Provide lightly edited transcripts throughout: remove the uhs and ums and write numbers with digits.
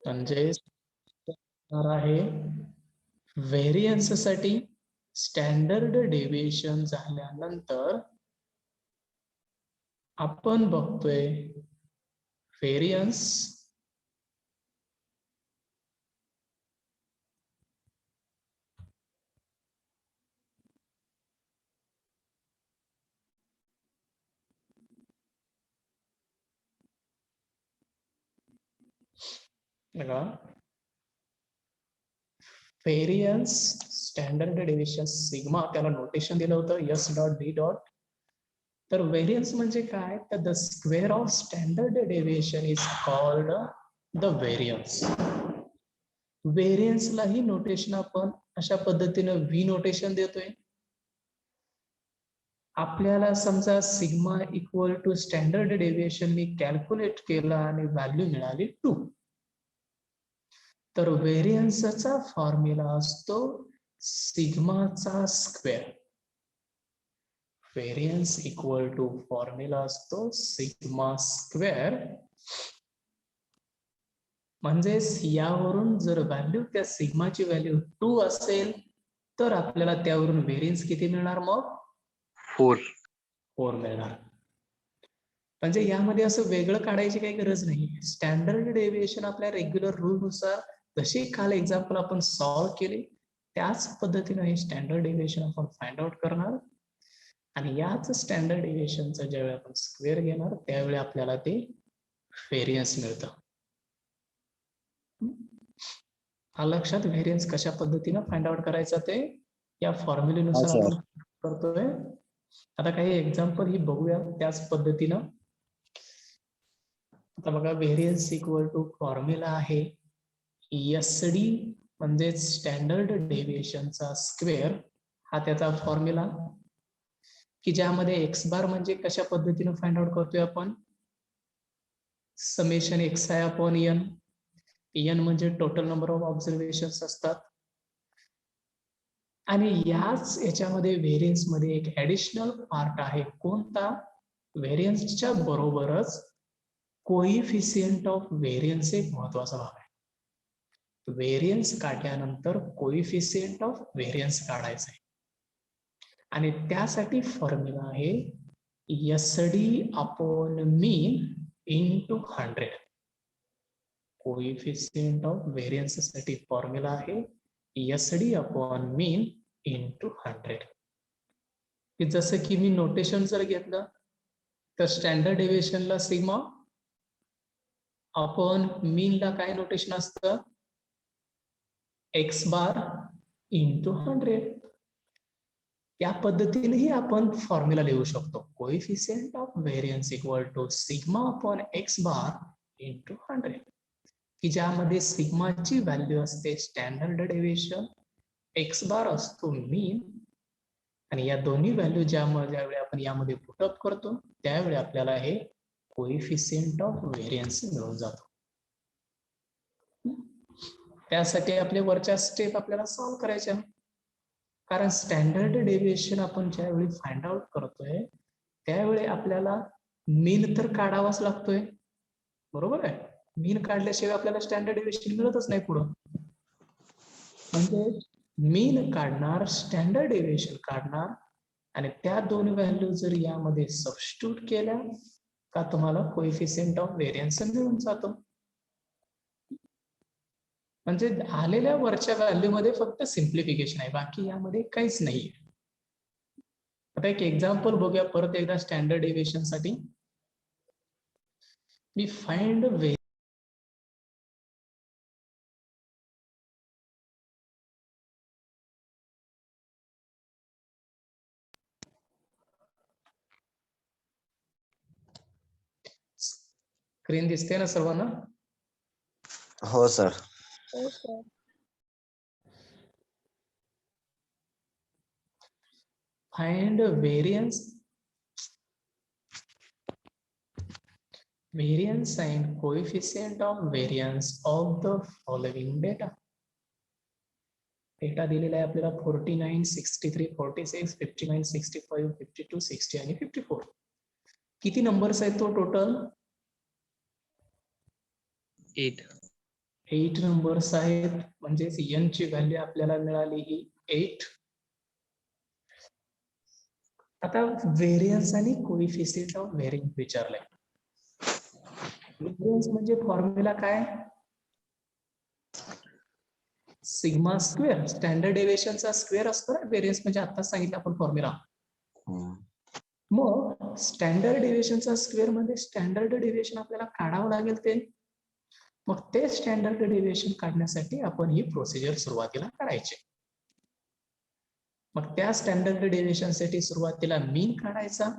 म्हणजे आहे व्हेरियन्स साठी स्टँडर्ड डेविएशन झाल्यानंतर आपण बघतोय व्हेरियन्स बघा व्हेरियन्स स्टँडर्ड डेविएशन सिग्मा त्याला नोटेशन दिलं होतं एस डॉट बी डॉट. तर व्हेरियन्स म्हणजे काय तर the square of standard deviation is called the variance. व्हेरियन्सलाही नोटेशन आपण अशा पद्धतीनं व्ही नोटेशन देतोय. आपल्याला समजा sigma equal to standard deviation मी कॅल्क्युलेट केला आणि व्हॅल्यू मिळाली 2. तर व्हेरियन्सचा फॉर्म्युला असतो सिग्माचा square. Variance equal to formula असतो सिग्मा स्क्वेअर. म्हणजेच यावरून जर व्हॅल्यू त्या सिग्माची व्हॅल्यू 2 असेल तर आपल्याला त्यावरून व्हेरियन्स किती मिळणार मग 4 मिळणार. म्हणजे यामध्ये असं वेगळं काढायची काही गरज नाही. स्टँडर्ड डेविएशन आपल्या रेग्युलर रूल नुसार जशी काल एक्झाम्पल आपण सॉल्व्ह केले त्याच पद्धतीने हे स्टँडर्ड डेविएशन आपण फाइंड आउट करणार आणि याच स्टँडर्ड डेविएशनचं ज्यावेळी आपण स्क्वेअर घेणार त्यावेळी आपल्याला ते व्हेरियन्स मिळतं. लक्षात व्हेरियन्स कशा पद्धतीने फाइंड आउट करायचा ते या फॉर्म्युलेनुसार आपण करतोय. आता काही एक्झाम्पल ही बघूया त्याच पद्धतीनं. आता बघा व्हेरियन्स इक्वल टू फॉर्म्युला आहे एस डी म्हणजे स्टँडर्ड डेविएशनचा स्क्वेअर हा त्याचा फॉर्म्युला की ज्यामध्ये एक्स बार म्हणजे कशा पद्धतीने फाइंड आउट करतोय आपण summation X I upon N. N म्हणजे टोटल नंबर ऑफ ऑब्झर्वेशन्स असतात आणि याच्यामध्ये व्हेरियन्स मध्ये एक ऍडिशनल पार्ट आहे कोणता व्हेरियन्सच्या बरोबरच कोइफिशियंट ऑफ व्हेरियन्स एक महत्वाचा भाग आहे. व्हेरियन्स काढल्यानंतर कोइफिशियंट ऑफ व्हेरियन्स काढायचं आहे आणि त्यासाठी फॉर्म्युला आहे S D upon mean into 100. Coefficient of variance साठी फॉर्म्युला आहे S D upon mean into 100. जसं की मी नोटेशन जर घेतलं तर स्टँडर्ड डेविएशनला सिग्मा अपॉन मीनला काय नोटेशन असतं एक्स बार इंटू 100. त्या पद्धतीनेही आपण फॉर्म्युला लिहू शकतो coefficient of variance equal to sigma upon x bar into 100 की ज्यामध्ये सिग्माची व्हॅल्यू असते स्टँडर्ड डेविएशन एक्स बार असतो मीन आणि या दोन्ही व्हॅल्यू ज्यावेळी आपण यामध्ये पुटअप करतो त्यावेळी आपल्याला हे कोइफिशियंट ऑफ व्हेरियन्स मिळून जातो. त्यासाठी आपल्या वरच्या स्टेप आपल्याला सॉल्व्ह करायच्या कारण स्टँडर्ड डेविएशन आपण ज्यावेळी फाइंड आउट करतोय त्यावेळी आपल्याला मीन तर काढावाच लागतोय बरोबर आहे. मीन काढल्याशिवाय आपल्याला स्टँडर्ड डेविएशन मिळतच नाही पुढं. म्हणजे मीन काढणार स्टँडर्ड डेविएशन काढणार आणि त्या दोन व्हॅल्यू जर यामध्ये सबस्टिट्यूट केल्या का तुम्हाला कोइफिशियंट ऑफ व्हेरियन्स मिळून जातो. म्हणजे आलेल्या वरच्या व्हॅल्यू मध्ये फक्त सिम्प्लिफिकेशन आहे बाकी यामध्ये काहीच नाही. आता एक एक्झाम्पल बघूया परत एकदा स्टँडर्ड डेविएशन साठी. मी फाइंड स्क्रीन दिसते ना सर्वांना. हो सर. हो sir. find variance and coefficient of variance of the following data. Data दिलेला आहे आपल्याला 49, 63, 46, 59, 65, 52, 60 आणि 54. किती नंबर्स आहेत तो टोटल 8. 8 नंबर्स आहेत, म्हणजेच n ची व्हॅल्यू आपल्याला मिळाली ही 8. आता व्हेरियन्स आणि कोइफिशियंट ऑफ व्हेरियन्स विचारलंय. व्हेरियन्स म्हणजे फॉर्म्युला काय? सिग्मा स्क्वेअर, स्टँडर्ड डेव्हिएशनचा स्क्वेअर असतो ना. व्हेरियन्स म्हणजे आता सांगितलं आपण फॉर्म्युला. मग स्टँडर्ड डेव्हिएशनचा स्क्वेअर मध्ये स्टँडर्ड डेव्हिएशन आपल्याला काढावं लागेल ते. मग ते स्टँडर्ड डेव्हिएशन काढण्यासाठी आपण ही प्रोसिजर सुरुवातीला करायची. मग त्या स्टँडर्ड डेव्हिएशन साठी सुरुवातीला मीन काढायचा.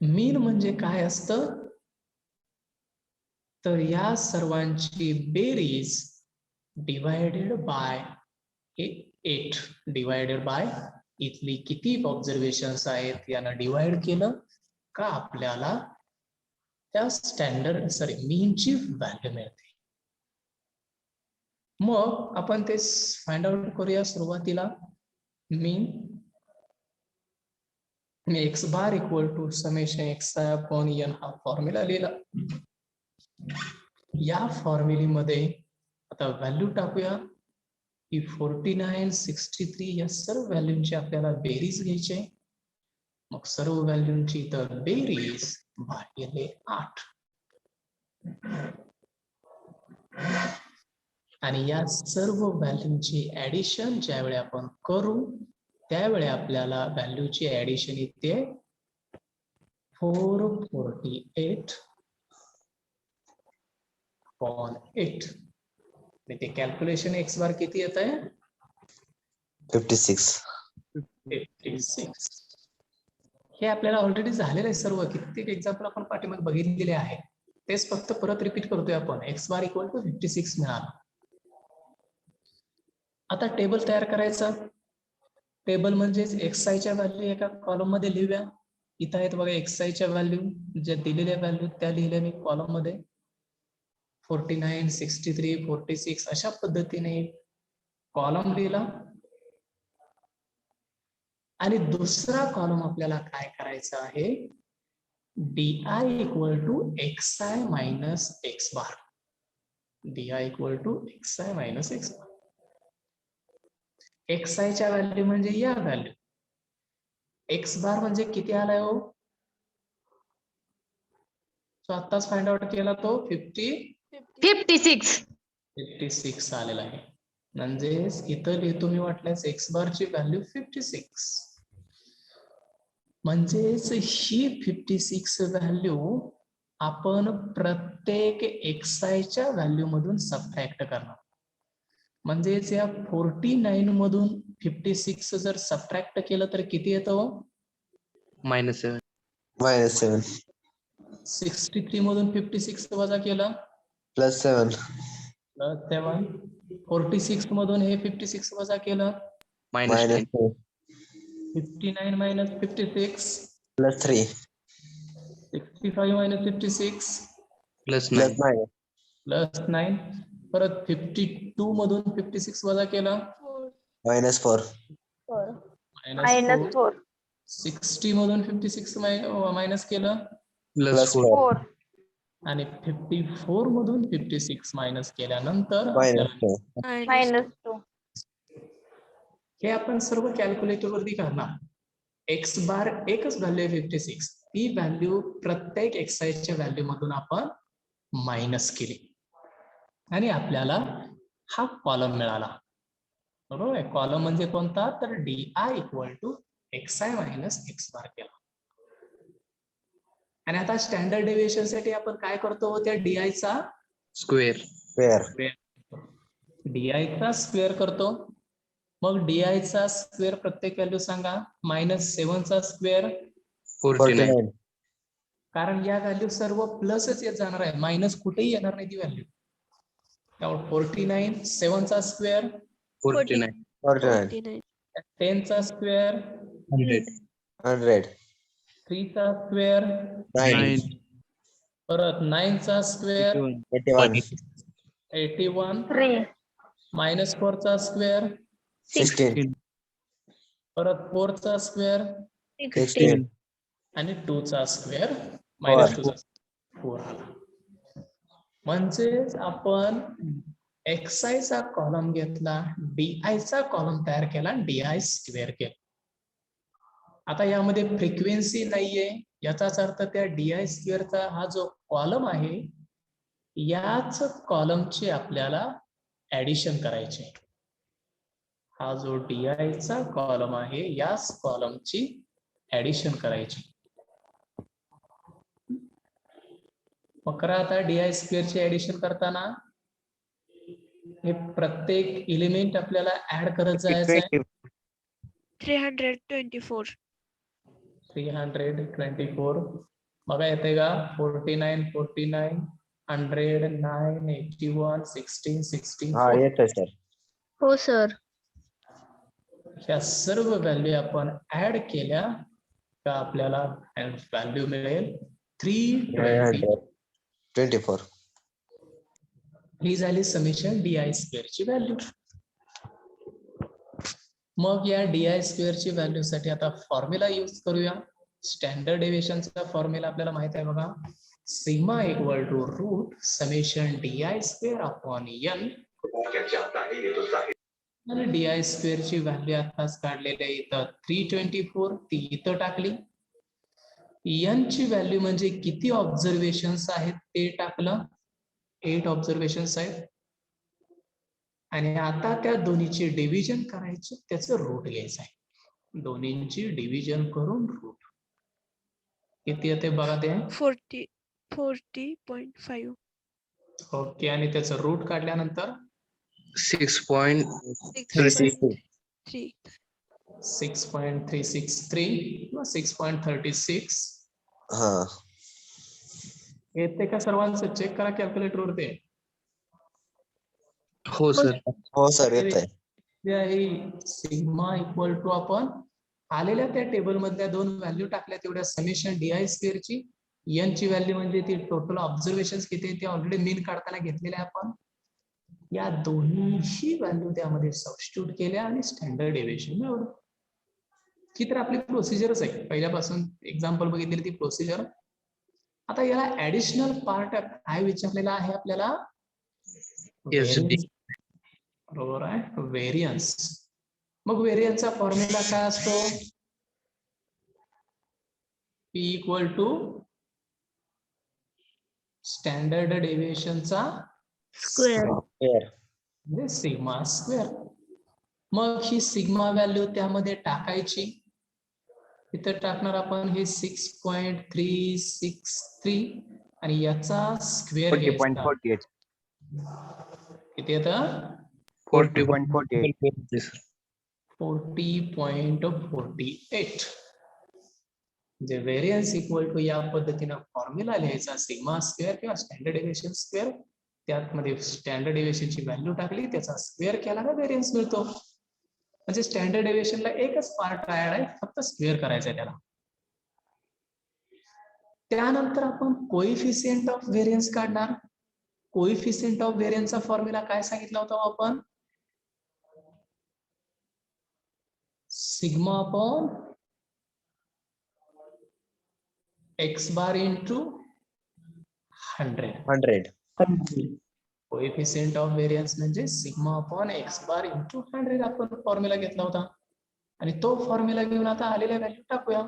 मीन म्हणजे काय असतं? तर या सर्वांची बेरीज डिवायडेड बाय 8 डिवायडेड बाय इथली किती ऑब्झर्वेशन्स आहेत यानं डिवाइड केलं का आपल्याला त्या स्टँडर्ड मीनची व्हॅल्यू मिळते. मग आपण ते फाइंड आउट करूया. सुरुवातीला mean x bar equal to summation x upon n हा फॉर्म्युला लिहिला. या फॉर्म्युलीमध्ये आता व्हॅल्यू टाकूया की 49, 63 या सर्व व्हॅल्यूंची आपल्याला बेरीज घ्यायची. मग सर्व व्हॅल्यूंची तर बेरीज भागिले 8 आणि या सर्व व्हॅल्यूंची ऍडिशन ज्यावेळी आपण करू त्यावेळी आपल्याला व्हॅल्यूची ऍडिशन येते 448/8. ते कॅल्क्युलेशन एक्स बार किती येत आहे? 56. हे आपल्याला ऑलरेडी झालेलं आहे. सर्व कित्येक एक्झाम्पल आपण पाठीमागे बघितलेले आहे. तेच फक्त परत रिपीट करतोय आपण. एक्स बार इक्वल टू 56 मिळाला. आता टेबल तयार करायचा. टेबल म्हणजेच एक्सआय च्या व्हॅल्यू एका कॉलम मध्ये लिहूया. इथं आहेत बघा एक्सआय च्या व्हॅल्यू, ज्या दिलेल्या व्हॅल्यू त्या लिहिल्या मी कॉलम मध्ये. 49, 63, 46 अशा पद्धतीने कॉलम लिहिला. आणि दुसरा कॉलम आपल्याला काय करायचा आहे? DI equal to XI minus x bar. DI equal to XI minus x bar. XI च्या व्हॅल्यू म्हणजे या व्हॅल्यू. एक्स बार म्हणजे किती आलाय हो? तो आताच फाइंड आउट केला तो 56 आलेला आहे. म्हणजेच इथं लिहितो मी वाटल्यास एक्स बार ची व्हॅल्यू 56. म्हणजेच ही 56 व्हॅल्यू आपण प्रत्येक XI च्या व्हॅल्यू मधून सबट्रॅक्ट करणार. म्हणजेच या 49 मधून 56 जर सबट्रॅक्ट केलं तर किती येतं? -7. 63 मधून 56 वजा केलं +7. +7. 46 मधून हे 56 वजा केलं -10. -2. 59 मायनस 56 +3. 65 मायनस 56 +9. +9. +9. परत 52 मधून 56 वजा केलं -4. -4. 60 मधून 56 मायनस केलं +4. आणि 54 मधून 56 मायनस केल्यानंतर -2. हे आपण सर्व कॅल्क्युलेटर वरती करणार. एक्स बार एकच व्हॅल्यू 56. ती व्हॅल्यू प्रत्येक एक्सआय च्या व्हॅल्यू मधून आपण मायनस केली आणि आपल्याला हा कॉलम मिळाला. बरोबर आहे. कॉलम म्हणजे कोणता? तर DI equal to XI minus x bar केला. आणि आता स्टँडर्ड डेव्हिएशन साठी आपण काय करतो? त्या DI चा स्क्वेअर. DI चा स्क्वेअर करतो. मग DI चा स्क्वेअर प्रत्येक व्हॅल्यू सांगा. -7 चा स्क्वेअर 49. कारण या व्हॅल्यू सर्व प्लसच येत जाणार आहे. मायनस कुठेही येणार नाही ती व्हॅल्यू. त्यामुळे 49. 7 चा स्क्वेअर 49. 10 चा स्क्वेअर 100. 3 चा स्क्वेअर 9. परत 9 चा स्क्वेअर 81. -4 चा स्क्वेअर 16. परत 4 चा स्क्वेअर 16. आणि 2 चा स्क्वेअर -2 चा 4 आला. म्हणजेच आपण XI चा कॉलम घेतला, DI चा कॉलम तयार केला आणि DI स्क्वेअर केला. आता यामध्ये फ्रिक्वेन्सी नाहीये, याचाच अर्थ त्या DI स्क्वेअरचा हा जो कॉलम आहे याच कॉलमची आपल्याला ऍडिशन करायचे. हा जो DI चा कॉलम आहे याच कॉलमची ऍडिशन करायची. मग करा आता DI स्क्वेअर ची ऍडिशन करताना हे प्रत्येक एलिमेंट आपल्याला ऍड करत जायचं आहे. 324. 324 बघा येते का? 49 49 100 9 81 16 16 हा येतोय सर. हो सर. ह्या सर्व व्हॅल्यू आपण ऍड केल्या का आपल्याला व्हॅल्यू मिळेल 320. 24. ही झाली समेशन DI स्क्वेअर ची व्हॅल्यू. मग या DI स्क्वेअर ची व्हॅल्यू साठी आता फॉर्म्युला यूज करूया. स्टँडर्ड डेव्हिएशनचा फॉर्म्युला आपल्याला माहित आहे बघा. Sigma equal to root summation DI square upon n. आणि DI स्क्वेअर ची व्हॅल्यू आताच काढलेली आहे इथं 324 ती इथं टाकली. n ची व्हॅल्यू म्हणजे किती ऑब्झर्वेशन्स आहेत ते टाकलं. 8 ऑब्झर्वेशन्स आहेत. आणि आता त्या दोन्हीची डिव्हिजन करायचं, त्याचं रूट घ्यायचं आहे. दोन्हींची डिव्हिजन करून रूट किती येते बघा ते 40.5. ओके. आणि त्याचं रूट काढल्यानंतर 6.363. 6.363 किंवा 6.36 हा येते का सर्वांचं? चेक करा कॅल्क्युलेटर वरती. हो सर. हो सर येतोय. सिग्मा इक्वल टू आपण आलेल्या त्या टेबल मधल्या दोन व्हॅल्यू टाकल्या तेवढ्या समेशन DI स्क्वेअर ची. n ची व्हॅल्यू म्हणजे ती टोटल ऑब्झर्वेशन किती आहे ते ऑलरेडी मीन काढताना घेतलेले आपण. या दोन्हीही व्हॅल्यू त्यामध्ये सबस्टिट्यूट केल्या आणि स्टँडर्ड डेव्हिएशन मिळवलं. ही तर आपली प्रोसिजरच आहे. पहिल्यापासून एक्झाम्पल बघितलेली ती प्रोसिजर. आता याला ऍडिशनल पार्ट काय विचारलेला आहे आपल्याला? बरोबर आहे, व्हेरियन्स. मग व्हेरियन्सचा फॉर्म्युला काय असतो? P इक्वल टू स्टँडर्ड डेव्हिएशनचा स्क्वेअर. म्हणजे सिग्मा स्क्वेअर. मग ही सिग्मा व्हॅल्यू त्यामध्ये टाकायची. इथं टाकणार आपण हे 6.363 आणि याचा स्क्वेअर घ्यायचा. किती येतं? 40.48. 40.48. म्हणजे व्हेरियन्स इक्वल टू या पद्धतीनं फॉर्म्युला लिहायचा सिग्मा स्क्वेअर किंवा स्टँडर्ड डेव्हिएशन स्क्वेअर. त्यामध्ये स्टँडर्ड डेव्हिएशनची व्हॅल्यू टाकली, त्याचा स्क्वेअर केला का व्हेरियन्स मिळतो. म्हणजे स्टँडर्ड डेव्हिएशनला एकच पार्ट ऍड आहे, फक्त स्क्वेअर करायचा आहे त्याला. त्यानंतर आपण कोइफिशियंट ऑफ व्हेरियन्स काढणार. कोइफिशियंट ऑफ व्हेरियन्सचा फॉर्म्युला काय सांगितला होता आपण? Sigma upon x bar into 100. Coefficient of variance म्हणजे सिग्मा अपॉन x बार इंटू 100 आपण फॉर्म्युला घेतला होता. आणि तो फॉर्म्युला घेऊन आता आलेल्या व्हॅल्यू टाकूया.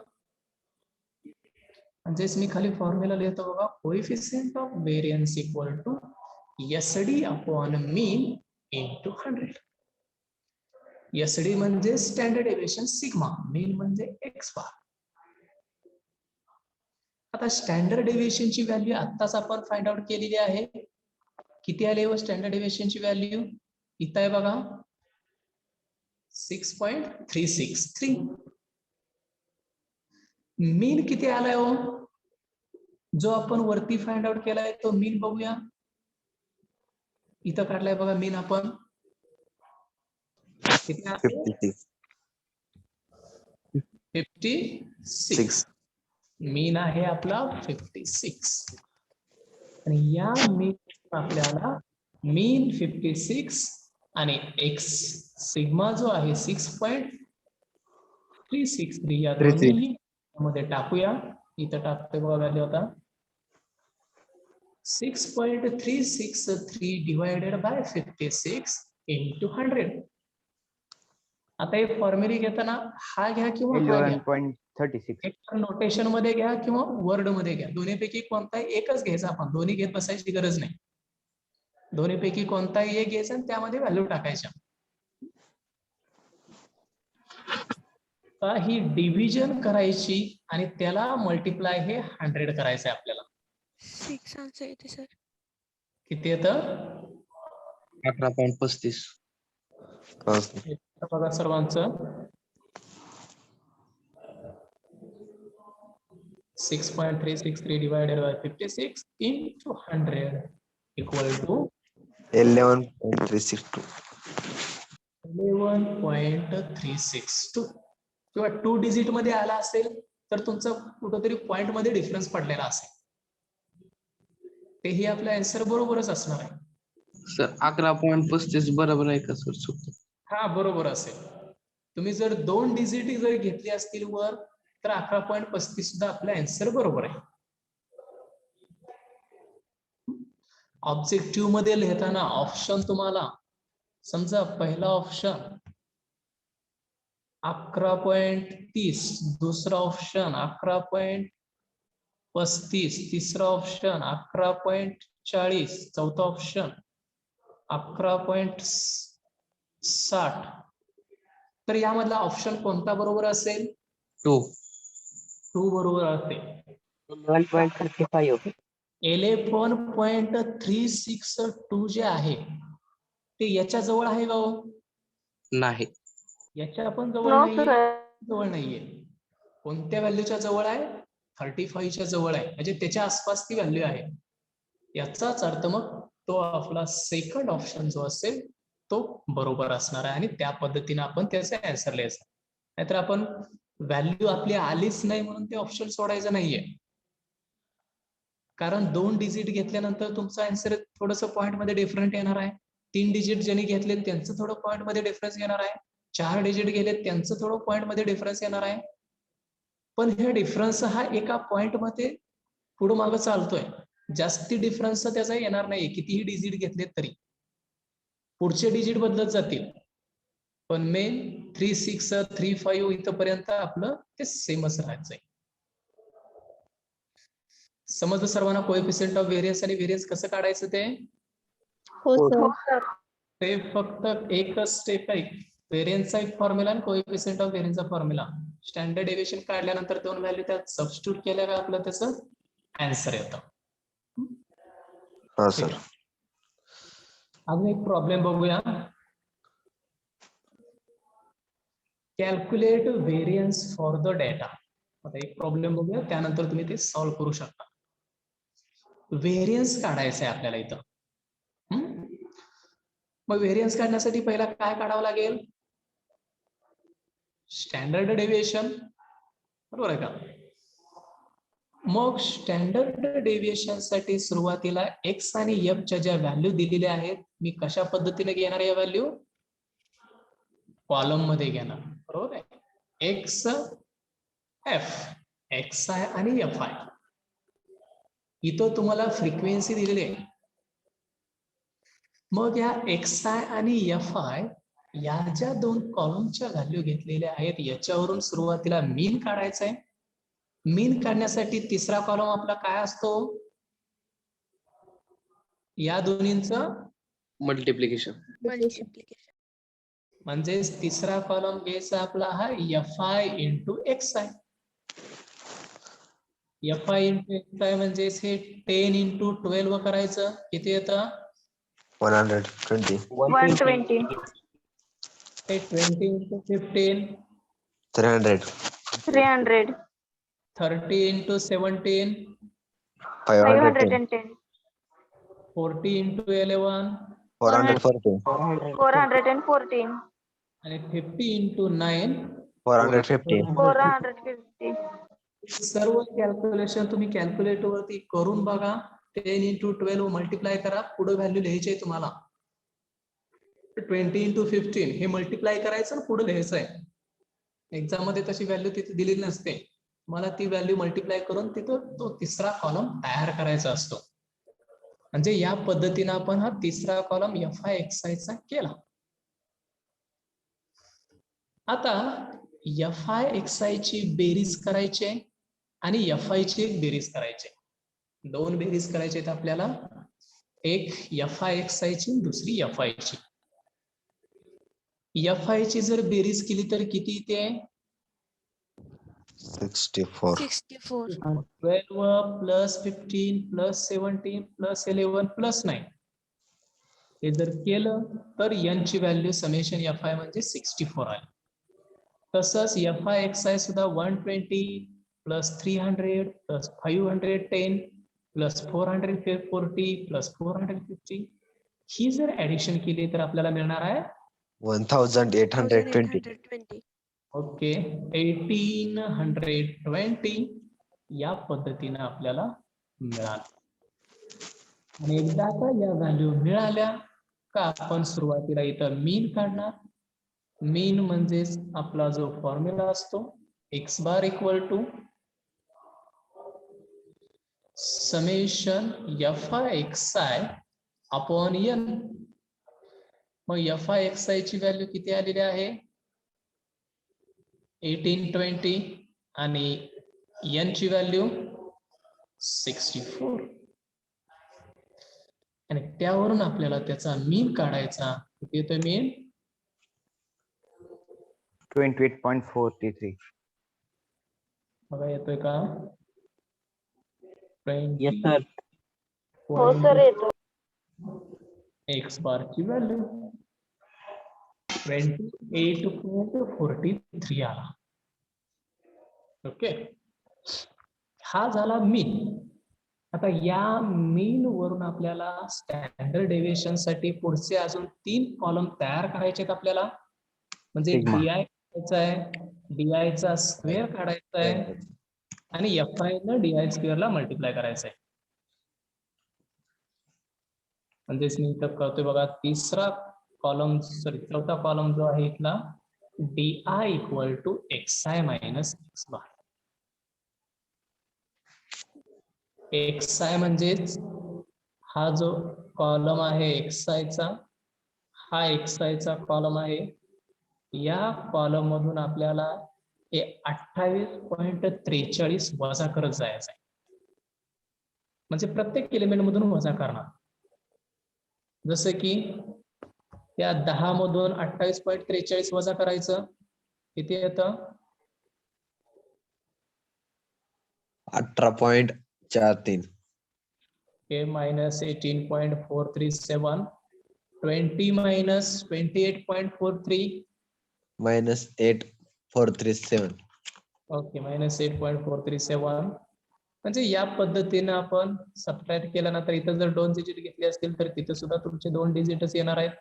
म्हणजेच मी खाली फॉर्म्युला लिहितो बघा. Coefficient of variance equal to SD upon mean into 100. SD म्हणजे स्टँडर्ड डेव्हिएशन सिग्मा, मीन म्हणजे x बार. आता स्टँडर्ड डेव्हिएशनची व्हॅल्यू आत्ताच आपण फाइंड आउट केलेली आहे. किती आले व स्टँडर्ड डेव्हिएशनची व्हॅल्यू? इथं आहे बघा 6.363. मीन किती आलाय हो? जो आपण वरती फाइंड आउट केलाय तो मीन बघूया. इथं काढलाय बघा मीन आपण. किती? 56. मीन आहे आपला 56. आणि या मीन आपल्याला मीन 56 आणि x सिग्मा जो आहे 6.363 या दोन्ही मध्ये टाकूया. इथं टाकतोय बघा व्हॅल्यू आता 6.363 डिवायडेड बाय 56 इंटू 100. आता हे फॉर्म्युली घेताना हा घ्या किंवा हा घ्या, 11.36. एक नोटेशन मध्ये घ्या किंवा वर्ड मध्ये घ्या, दोन्हीपैकी कोणताही एकच घ्यायचा. आपण दोन्ही घेत बसायची गरज नाही. दोन्हीपैकी कोणताही एक घ्यायचा आणि त्यामध्ये व्हॅल्यू टाकायच्या. ही डिव्हिजन करायची आणि त्याला मल्टिप्लाय हे 100 करायचं आहे आपल्याला. 6 आन्सर येते सर. किती येतं? 11.35. हा सर. बघा सर्वांचं 6.363 divided by 56 into 100 equal to 11.362. 11.362 किंवा 2 डिजिट मध्ये आला असेल तर तुमचा कुठेतरी पॉइंट मध्ये डिफरन्स पडलेला असेल, तेही आपला आन्सर बरोबरच असणार आहे. सर 11.35 बरोबर आहे का सर? चुकतो. हा बरोबर असेल. तुम्ही जर 2 डिजिट जर घेतली असतील वर तर 11.35 सुद्धा आपला आन्सर बरोबर आहे. ऑब्जेक्टिव्ह मध्ये लिहिताना ऑप्शन तुम्हाला समजा पहिला ऑप्शन 11.30, दुसरा ऑप्शन 11.35, तिसरा ऑप्शन 11.40, चौथा ऑप्शन 11.60, तर यामधला ऑप्शन कोणता बरोबर असेल? 2. 2 बरोबर असेल. 11.35. 11.362 जे आहे ते याच्या जवळ आहे का हो? नाही. याच्या पण जवळ No, नाहीये, sir. जवळ नाहीये. कोणत्या व्हॅल्यूच्या जवळ आहे? 35 च्या जवळ आहे, म्हणजे त्याच्या आसपास ती व्हॅल्यू आहे. याचाच अर्थ मग तो आपला सेकंड ऑप्शन जो असेल तो बरोबर असणार आहे आणि त्या पद्धतीने आपण त्याचा आन्सर लिहायचा. नाहीतर आपण व्हॅल्यू आपली आलीच नाही म्हणून ते ऑप्शन सोडायचं नाहीये. कारण 2 डिजिट घेतल्यानंतर तुमचा आन्सर थोडस पॉइंट मध्ये डिफरंट येणार आहे. 3 डिजिट ज्यांनी घेतले त्यांचं थोडं पॉइंट मध्ये डिफरन्स येणार आहे. 4 डिजिट गेले त्यांचं थोडं पॉइंट मध्ये डिफरन्स येणार आहे. पण हे डिफरन्स हा एका पॉइंट मध्ये पुढे मागे चालतोय. जास्ती डिफरन्स त्याचा येणार नाही. कितीही डिजिट घेतले तरी पुढचे डिजिट बदलत जातील, पण मेन 3, 6, 3, 5 इथपर्यंत आपलं ते सेमच राहायचंय. समजलं सर्वांना कोएफिशियंट ऑफ व्हेरियन्स आणि व्हेरियन्स कसं काढायचं ते? हो सर. ते फक्त एकच स्टेप आहे. व्हेरियन्सचा एक फॉर्म्युला आणि कोएफिशियंट ऑफ व्हेरियन्सचा फॉर्म्युला. स्टँडर्ड डेव्हिएशन काढल्यानंतर 2 व्हॅल्यू त्यात सबस्टिट्यूट केल्या का आपलं त्याचं आन्सर येतं. हा सर. अजून एक प्रॉब्लेम बघूया. Calculate variance for the data. आता एक प्रॉब्लेम बघूया, त्यानंतर तुम्ही ते सॉल्व्ह करू शकता. व्हेरियन्स काढायचं आहे आपल्याला इथं. मग व्हेरियन्स काढण्यासाठी पहिला काय काढावं लागेल? स्टँडर्ड डेव्हिएशन, बरोबर आहे का? मग स्टँडर्ड डेव्हिएशन साठी सुरुवातीला एक्स आणि एफ च्या ज्या व्हॅल्यू दिलेल्या आहेत, मी कशा पद्धतीने घेणार या व्हॅल्यू? कॉलम मध्ये घेणार, बरोबर आहे. एक्स एफ, एक्स आय आणि एफ आय. इथं तुम्हाला फ्रिक्वेन्सी दिलेली आहे. मग या एक्स आय आणि एफ आय या ज्या 2 कॉलमच्या व्हॅल्यू घेतलेल्या आहेत याच्यावरून सुरुवातीला मीन काढायचा आहे. मीन काढण्यासाठी तिसरा कॉलम आपला काय असतो? या दोन्हींचं मल्टिप्लिकेशन. म्हणजे तिसरा कॉलम घ्यायचा आपला हा F I into X I. F I into X I म्हणजे हे 10 इंटू 12 करायचं. किती येतं? 120. 120. 20 इंटू 15, 300. 300. 30 इंटू 17, 510. 510. 40 इंटू 11, 414. 414. आणि 50 इंटू 9, 450. 450. सर्व कॅल्क्युलेशन तुम्ही कॅल्क्युलेटर वरती करून बघा. 10 इंटू 12 मल्टिप्लाय करा. पुढे व्हॅल्यू लिहायची आहे तुम्हाला. 20 इंटू 15 हे मल्टिप्लाय करायचं आणि पुढे लिहायचं आहे. एक्झाम मध्ये तशी व्हॅल्यू तिथे दिलेली नसते. मला ती व्हॅल्यू मल्टिप्लाय करून तिथं तो तिसरा कॉलम तयार करायचा असतो. म्हणजे या पद्धतीने आपण हा तिसरा कॉलम FI चा केला. आता FI ची बेरीज करायची आहे आणि FI ची एक बेरीज करायची आहे. दोन बेरीज करायचे आहेत आपल्याला, एक FI ची दुसरी FI ची. FI ची जर बेरीज केली तर किती येते? 64. 64. 12 प्लस 15 प्लस 17 प्लस 11 प्लस 9. हे जर केलं तर n ची व्हॅल्यू समेशन FI म्हणजे 64 आली. तसंच FI सुद्धा 120 प्लस 300 प्लस 510 प्लस 440 प्लस 450 ही जर ऍडिशन केली तर आपल्याला मिळणार आहे 1820. 1820. ओके 1820 या पद्धतीने आपल्याला मिळालं. आणि एकदा का या व्हॅल्यू मिळाल्या का आपण सुरुवातीला इथं मीन काढणार. मीन म्हणजेच आपला जो फॉर्म्युला असतो x bar equal to summation FI upon n. मग FI ची व्हॅल्यू किती आलेली आहे? 1820 आणि n ची व्हॅल्यू 64. आणि त्यावरून आपल्याला त्याचा मीन काढायचा. किती येतोय मीन? 28.43. बघा येतोय का? Yes, sir. हो सर येतो. एक्स बार ची व्हॅल्यू 28.43 आला. ओके, हा झाला मीन. आता या मीन वरून आपल्याला स्टँडर्ड डेव्हिएशन साठी पुढचे अजून 3 कॉलम तयार करायचे आहेत आपल्याला. म्हणजे Sigma. DI काढायचा आहे, DI चा स्क्वेअर काढायचा आहे आणि FI न DI स्क्वेअर ला मल्टिप्लाय करायचं आहे. म्हणजेच मी इथं करतोय बघा, तिसरा कॉलम चौथा कॉलम जो आहे इथला DI equal to XI minus x bar. XI म्हणजेच हा जो कॉलम आहे XI चा, हा XI चा कॉलम आहे. या कॉलम मधून आपल्याला हे 28.43 वजा करत जायचं आहे. म्हणजे प्रत्येक एलिमेंट मधून वजा करणार. जसं की या 10 मधून 28.43 वजा करायचं, किती येतं? 18.43. Okay, minus 18.437. 20 minus 28.43. -8.437. Okay, minus 8.437. म्हणजे या पद्धतीने आपण सबट्रॅक्ट केल्यानंतर इथं जर 2 डिजिट घेतले असतील तर तिथे सुद्धा तुमचे 2 डिजिटच येणार आहेत.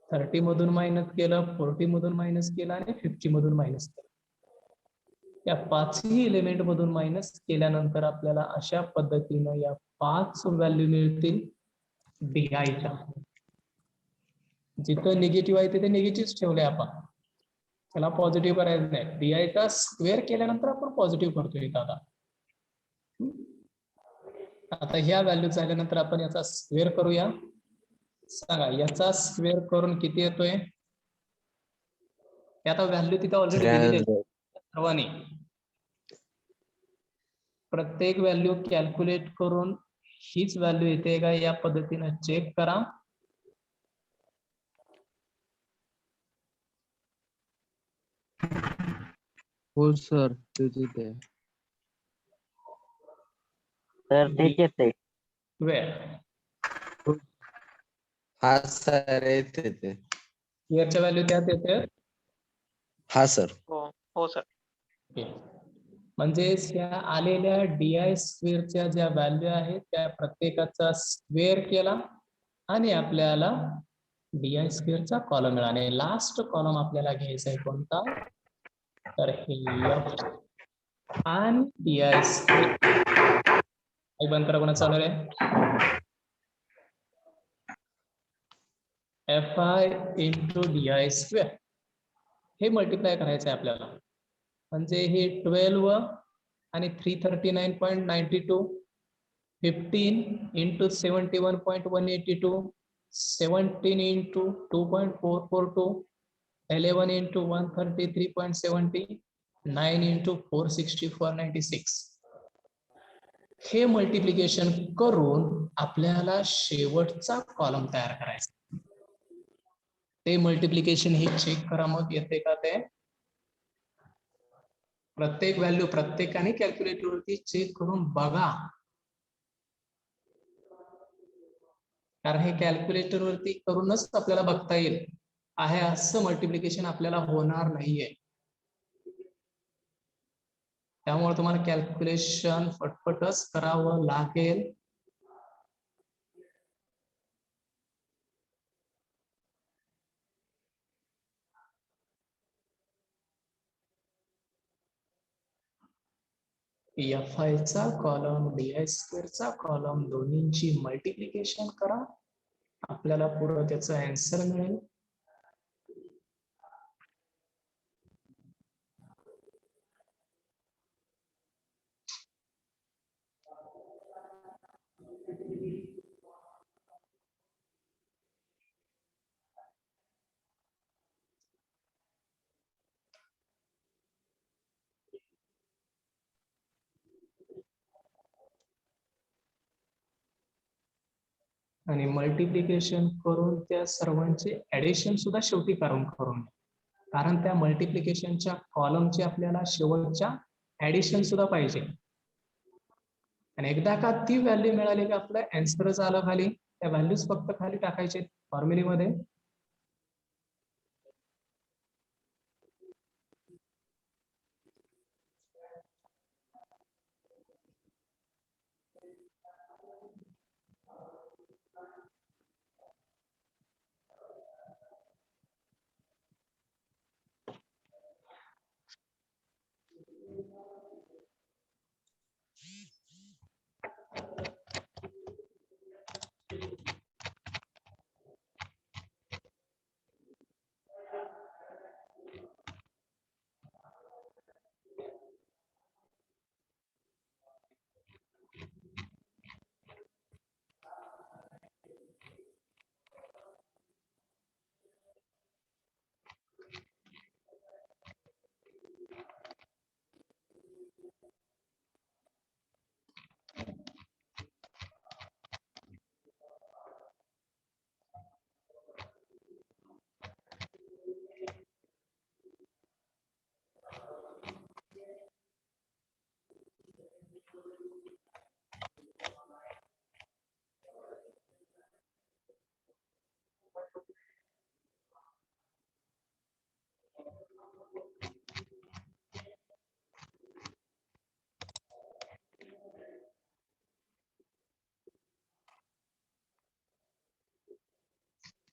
30 मधून मायनस केलं, 40 मधून मायनस केलं आणि 50 मधून मायनस केलं. या 5ही एलिमेंट मधून मायनस केल्यानंतर आपल्याला अशा पद्धतीने या 5 व्हॅल्यू मिळतील DIच्या. जिथं निगेटिव्ह आहे तिथे निगेटिव्ह ठेवले आपण, त्याला पॉझिटिव्ह करायचं नाही. DIचा स्क्वेअर केल्यानंतर आपण पॉझिटिव्ह करतोय दादा. आता ह्या व्हॅल्यू झाल्यानंतर आपण याचा स्क्वेअर करूया. सांगा याचा स्क्वेअर करून किती येतोय? आता व्हॅल्यू तिथे ऑलरेडी दिलेली आहे 300. सर्वांनी. प्रत्येक व्हॅल्यू कॅल्क्युलेट करून हीच व्हॅल्यू येते का या पद्धतीने चेक करा. हो सर, तेच येते. तर तेच येते. हा सर येते ते. स्क्वेअरच्या व्हॅल्यू त्यात येते. हा सर. हो सर. म्हणजेच ह्या आलेल्या DI स्क्वेअरच्या ज्या व्हॅल्यू आहेत त्या प्रत्येकाचा स्क्वेअर केला आणि आपल्याला DI स्क्वेअरचा कॉलम मिळाला. आणि लास्ट कॉलम आपल्याला घ्यायचा आहे कोणता? तर हे F आणि DI स्क्वेअर बंद करा. कोणा चालू आहे? FI इंटू DI स्क्वेअर हे मल्टिप्लाय करायचं आहे आपल्याला. म्हणजे हे 12 आणि 339.92 15 into 71.182, 17 into 2.442, 11 into 133.70, 9 into 464.96. हे मल्टिप्लिकेशन करून आपल्याला शेवटचा कॉलम तयार करायचा. ते मल्टिप्लिकेशन हे चेक करा मग येते का ते. प्रत्येक व्हॅल्यू प्रत्येकाने कॅल्क्युलेटर वरती चेक करून बघा, कारण हे कॅल्क्युलेटर वरती करूनच आपल्याला बघता येईल. आहे असं मल्टिप्लिकेशन आपल्याला होणार नाहीये. त्यामुळे तुम्हाला कॅल्क्युलेशन फटफटच करावं लागेल. FI चा कॉलम DI² चा कॉलम दोन्हींची मल्टिप्लिकेशन करा, आपल्याला पुढे त्याचा आन्सर मिळेल. आणि मल्टिप्लिकेशन करून त्या सर्वांचे ऍडिशन सुद्धा शेवटी करून कारण त्या मल्टिप्लिकेशनच्या कॉलमचे आपल्याला शेवटच्या ऍडिशन सुद्धा पाहिजे. आणि एकदा का ती व्हॅल्यू मिळाली की आपलं आन्सरच आलं खाली. त्या व्हॅल्यूज फक्त खाली टाकायचे फॉर्म्युलीमध्ये.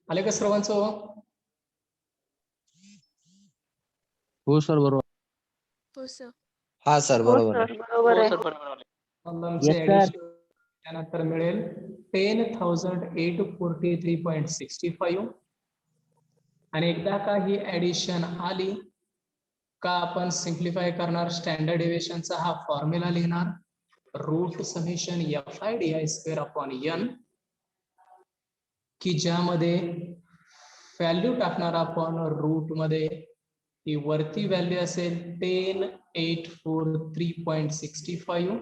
आले का सर्वांचं? हो सर बरोबर. हो सर. हा सर हो बरोबर सर आहे. बरोबर आहे. कॉलमचे Yes, sir. ऍडिशन त्यानंतर मिळेल 10,843.65. आणि एकदा का ही ऍडिशन आली का आपण सिम्प्लिफाय करणार. स्टँडर्ड डेव्हिएशनचा हा फॉर्म्युला लिहिणार, route summation FI/DI² upon n, की ज्यामध्ये व्हॅल्यू टाकणार आपण रूट मध्ये. ही वरती व्हॅल्यू असेल 10,843.65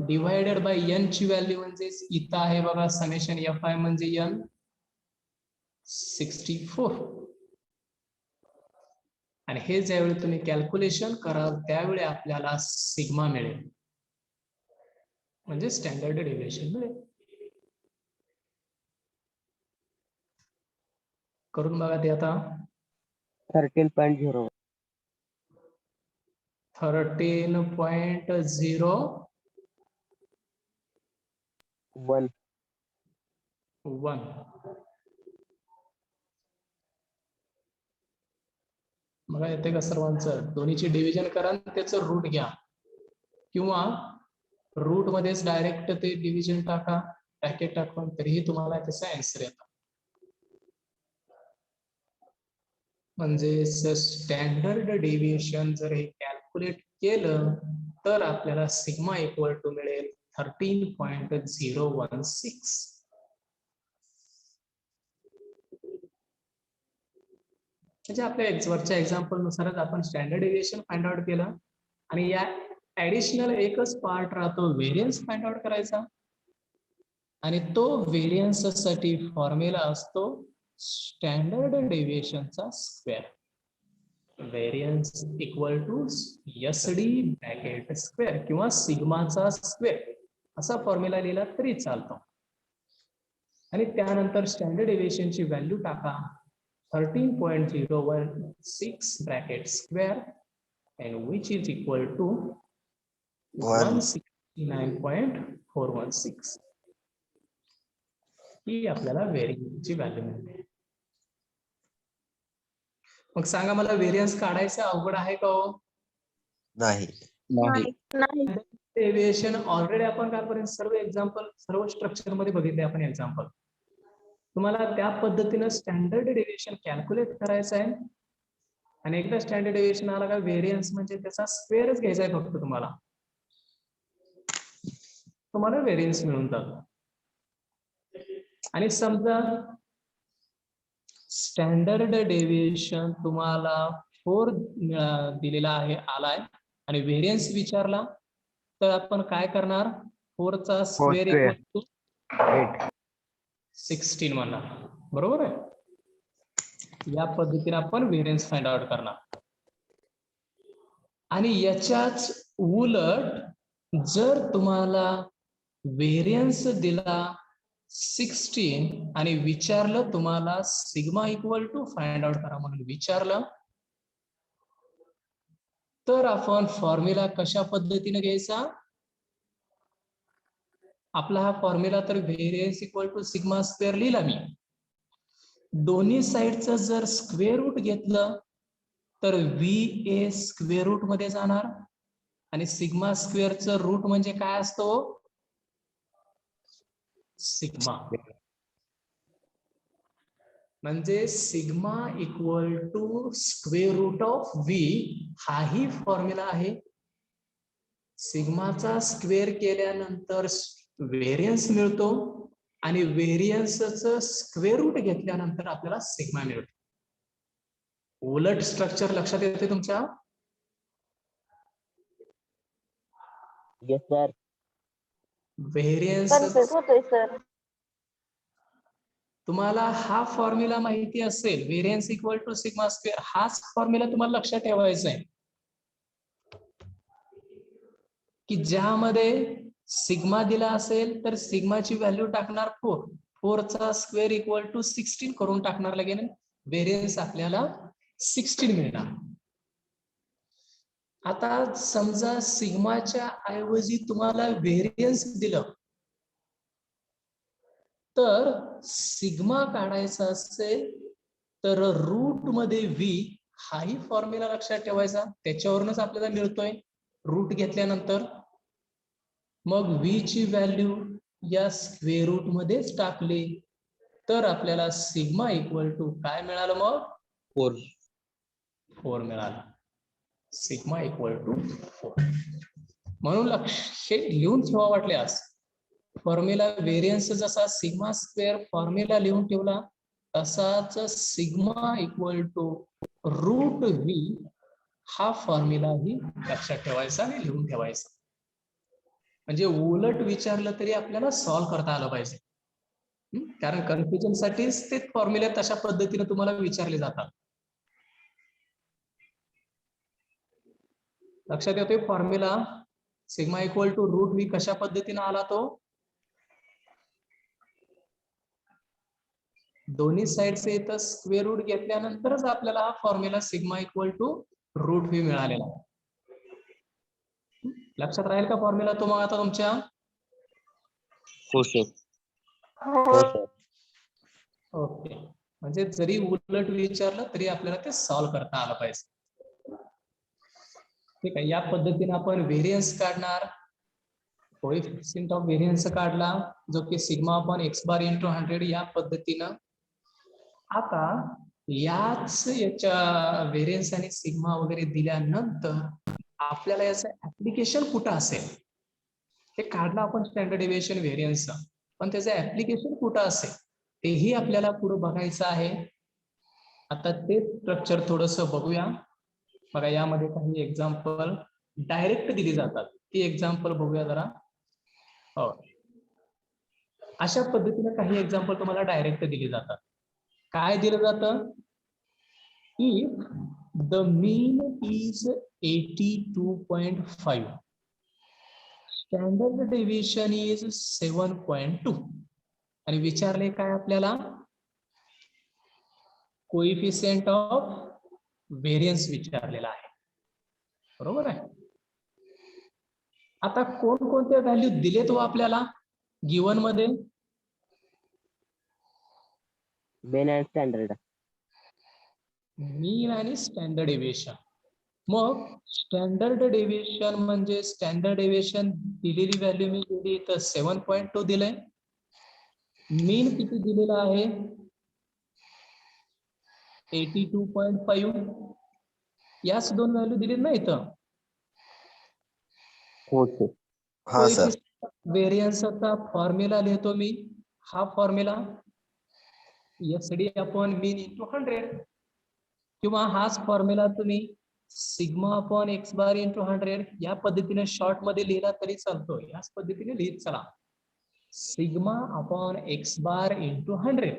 डिवायडेड बाय n ची व्हॅल्यू म्हणजे इथं आहे बघा समेशन FI म्हणजे n 64. आणि हे ज्यावेळी तुम्ही कॅल्क्युलेशन कराल त्यावेळी आपल्याला सिग्मा मिळेल, म्हणजे स्टँडर्ड डेव्हिएशन मिळेल. करून बघा ते आता. 13.0. 13.01. 1. बघा येते का सर्वांचं? दोन्हीची डिव्हिजन करा आणि त्याचं रूट घ्या, किंवा रूट मध्येच डायरेक्ट ते डिव्हिजन टाका ब्रॅकेट टाकून, तरीही तुम्हाला त्याचा आन्सर येतो. म्हणजे स्टँडर्ड डेव्हिएशन जर हे कॅल्क्युलेट केलं तर आपल्याला सिग्मा इक्वल टू मिळेल 13.016. म्हणजे आपल्या वरच्या एक्झाम्पल नुसारच आपण स्टँडर्ड डेविएशन फाइंड आउट केलं आणि या ऍडिशनल एकच पार्ट राहतो व्हेरियन्स फाइंड आउट करायचा आणि तो व्हेरियन्स साठी फॉर्म्युला असतो स्टँडर्ड डेविएशनचा square. Variance equal to SD bracket square किंवा सिग्माचा स्क्वेअर असा फॉर्म्युला लिहिला तरी चालतो. आणि त्यानंतर स्टँडर्ड डेविएशनची व्हॅल्यू टाका 13.016 bracket square and which is equal to 169.416. ही आपल्याला व्हेरियन्सची व्हॅल्यू मिळते. मग सांगा मला व्हेरियन्स काढायचं अवघड आहे का हो? नाही. नाही. डेविएशन ऑलरेडी आपण कालपर्यंत सर्व एक्झाम्पल सर्व स्ट्रक्चर मध्ये बघितले आपण एक्झाम्पल. तुम्हाला त्या पद्धतीनं स्टँडर्ड डेविएशन कॅल्क्युलेट करायचं आहे आणि एकदा स्टँडर्ड डेविएशन आला का व्हेरियन्स म्हणजे त्याचा स्क्वेअरच घ्यायचा आहे फक्त तुम्हाला व्हेरियन्स मिळून जातो. आणि समजा स्टँडर्ड डेविएशन तुम्हाला 4 दिलेला आहे आलाय आणि व्हेरियन्स विचारला तर आपण काय करणार 4 चा स्क्वेअर इक्वल टू 16 म्हणणार. बरोबर आहे. या पद्धतीने आपण व्हेरियन्स फाइंड आउट करणार. आणि याच्याच उलट जर तुम्हाला व्हेरियन्स दिला 16 आणि विचारलं तुम्हाला sigma equal to find out करा म्हणून विचारलं तर आपण फॉर्म्युला कशा पद्धतीने घ्यायचा. आपला हा फॉर्म्युला तर variance equal to sigma square लिहिला मी. दोन्ही साइडचं जर स्क्वेअर रूट घेतलं तर VA स्क्वेअर रूट मध्ये जाणार आणि सिग्मा स्क्वेअरचं रूट म्हणजे काय असतो सिग्मा. म्हणजे sigma equal to square root of V हाही फॉर्म्युला आहे. सिग्माचा स्क्वेअर केल्यानंतर व्हेरियन्स मिळतो आणि व्हेरियन्सचं स्क्वेअर रूट घेतल्यानंतर आपल्याला सिग्मा मिळतो. उलट स्ट्रक्चर लक्षात येते तुमच्या. Yes sir. व्हेरियन्स कन्फ्युज होतोय सर. तुम्हाला हा फॉर्म्युला माहिती असेल variance equal to sigma square हाच फॉर्म्युला तुम्हाला लक्षात ठेवायचा आहे की ज्यामध्ये सिग्मा दिला असेल तर सिग्माची व्हॅल्यू टाकणार 4. 4 चा स्क्वेअर इक्वल टू 16 करून टाकणार लगेच व्हेरियन्स आपल्याला 16 मिळणार. आता समजा सिग्माच्या ऐवजी तुम्हाला व्हेरियन्स दिलं तर सिग्मा काढायचा असेल तर रूट मध्ये V हाही फॉर्म्युला लक्षात ठेवायचा. त्याच्यावरूनच आपल्याला मिळतोय रूट घेतल्यानंतर. मग V ची व्हॅल्यू या स्क्वेअर रूट मध्येच टाकली तर आपल्याला सिग्मा इक्वल टू काय मिळालं मग 4 मिळालं. Sigma equal to 4. म्हणून लक्ष लिहून ठेवा वाटल्यास फॉर्म्युला व्हेरियन्स जसा सिग्मा स्क्वेअर फॉर्म्युला लिहून ठेवला तसाच sigma equal to root V हा फॉर्म्युला ही लक्षात ठेवायचा आणि लिहून ठेवायचा. म्हणजे उलट विचारलं तरी आपल्याला सॉल्व्ह करता आलं पाहिजे. कारण कन्फ्युजन साठीच ते फॉर्म्युले तशा पद्धतीने तुम्हाला विचारले जातात. लक्षात येतोय formula sigma equal to root V कशा पद्धतीने आला तो दोन्ही साइडचे इथं स्क्वेअर रूट घेतल्यानंतरच आपल्याला हा formula sigma equal to root V मिळालेला. लक्षात राहील का फॉर्म्युला तो मग आता तुमच्या. हो सर. ओके. म्हणजे जरी उलट विचारलं तरी आपल्याला ते सॉल्व्ह करता आलं पाहिजे. ठीक आहे. या पद्धतीने आपण व्हेरियन्स काढणार. कोएफिशिएंट ऑफ व्हेरियन्स काढला जो की सिग्मा अपॉन x बार इंटू 100 या पद्धतीनं. आता याच्या व्हेरियन्स आणि सिग्मा वगैरे दिल्यानंतर आपल्याला याचं ऍप्लिकेशन कुठं असेल हे काढलं आपण स्टँडर्ड डेव्हिएशन व्हेरियन्सचा, पण त्याचं ऍप्लिकेशन कुठं असेल तेही आपल्याला पुढे बघायचं आहे. आता ते स्ट्रक्चर थोडस बघूया. बघा यामध्ये काही एक्झाम्पल डायरेक्ट दिली जातात, ती एक्झाम्पल बघूया जरा. हो, अशा पद्धतीने काही एक्झाम्पल तुम्हाला डायरेक्ट दिली जातात. काय दिलं जातं? If the mean is 82.5, standard deviation is 7.2, आणि विचारले काय आपल्याला? कोइफिशियंट ऑफ व्हेरियन्स विचारलेला आहे. बरोबर आहे. आता कोणकोणत्या व्हॅल्यू दिलेत व आपल्याला गिवन मध्ये? Men and standard. मीन आणि स्टँडर्ड डेव्हिएशन. मग स्टँडर्ड डेव्हिएशन म्हणजे स्टँडर्ड डेव्हिएशन दिलेली व्हॅल्यू मी दिली तर 7.2 दिलंय. मीन किती दिलेला आहे? 82.5. याच दोन व्हॅल्यू दिलीत ना इथं. हो सर. हा सर. व्हेरियन्सचा फॉर्म्युला लिहितो मी. हा formula SD upon mean into 100, किंवा हाच फॉर्म्युला तुम्ही sigma upon x bar into 100 या पद्धतीने शॉर्ट मध्ये लिहिला तरी चालतो. याच पद्धतीने लिहित चला. Sigma upon x bar into 100.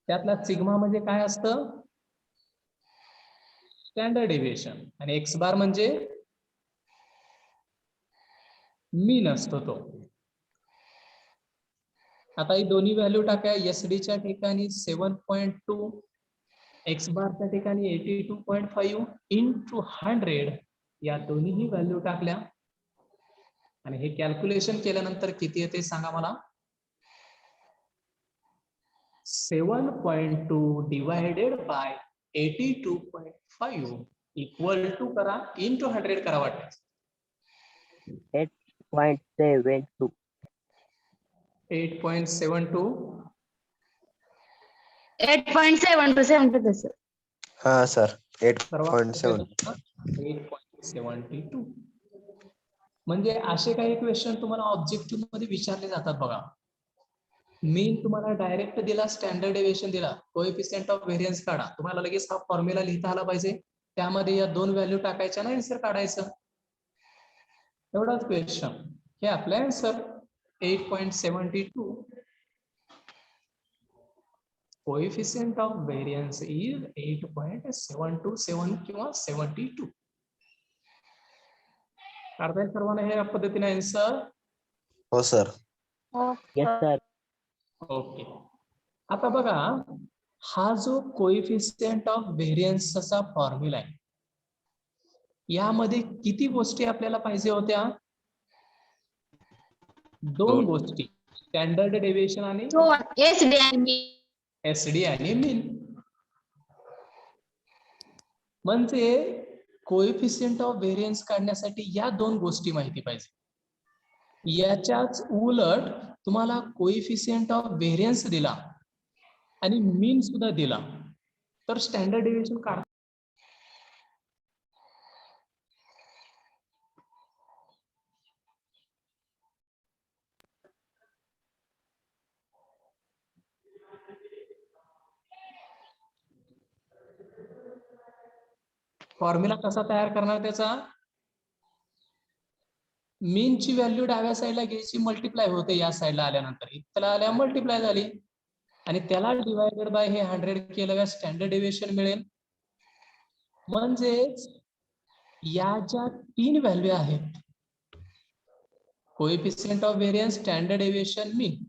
त्यातला सिग्मा म्हणजे काय असतं? Standard deviation. आणि एक्स बार म्हणजे मीन असतो तो. आता ही दोन्ही व्हॅल्यू टाका. SD च्या ठिकाणी 7.2, एक्स बारच्या ठिकाणी 82.5 इंटू 100 या दोन्हीही व्हॅल्यू टाकल्या आणि हे कॅल्क्युलेशन केल्यानंतर किती येते सांगा मला? 7.2 डिवायडेड बाय 82.5 इक्वल टू करा इंटू 100 करा वाटतं. 8.72. 8.72. 8.72 सर. हा सर. 8.7. 8.72. म्हणजे असे काही क्वेश्चन तुम्हाला ऑब्जेक्टिव्ह मध्ये विचारले जातात बघा. मीन तुम्हाला डायरेक्ट दिला, स्टँडर्ड डेव्हिएशन दिला, कोएफिशियंट ऑफ व्हेरियन्स काढा. तुम्हाला लगेच हा फॉर्म्युला लिहिता आला पाहिजे. त्यामध्ये या दोन व्हॅल्यू टाकायच्या ना आन्सर काढायचं. एवढाच क्वेश्चन. हे आपला answer 8.72. Coefficient of variance is 8.727 किंवा 72. काढता येईल सर्वांना हे या पद्धतीने आन्सर? हो सर. Yes sir. ओके. आता बघा, हा जो कोएफिशियंट ऑफ व्हेरियन्सचा फॉर्म्युला आहे, यामध्ये किती गोष्टी आपल्याला पाहिजे होत्या? दोन गोष्टी, स्टँडर्ड डेव्हिएशन आणि SD आणि मीन. म्हणजे कोएफिशियंट ऑफ व्हेरियन्स काढण्यासाठी या दोन गोष्टी माहिती पाहिजे. याच्याच उलट तुम्हाला कोएफिशियंट ऑफ व्हेरियन्स दिला आणि मीन सुद्धा दिला तर स्टँडर्ड डेव्हिएशन काढ. फॉर्म्युला कसा तयार करणार त्याचा? मीन ची व्हॅल्यू डाव्या साईडला घ्यायची, मल्टिप्लाय होते या साईडला आल्यानंतर. इथला आल्या मल्टिप्लाय झाली आणि त्याला डिवायडेड बाय हे 100 केलं का स्टँडर्ड डेव्हिएशन मिळेल. म्हणजेच या ज्या तीन व्हॅल्यू आहेत, coefficient of variance, standard deviation, mean,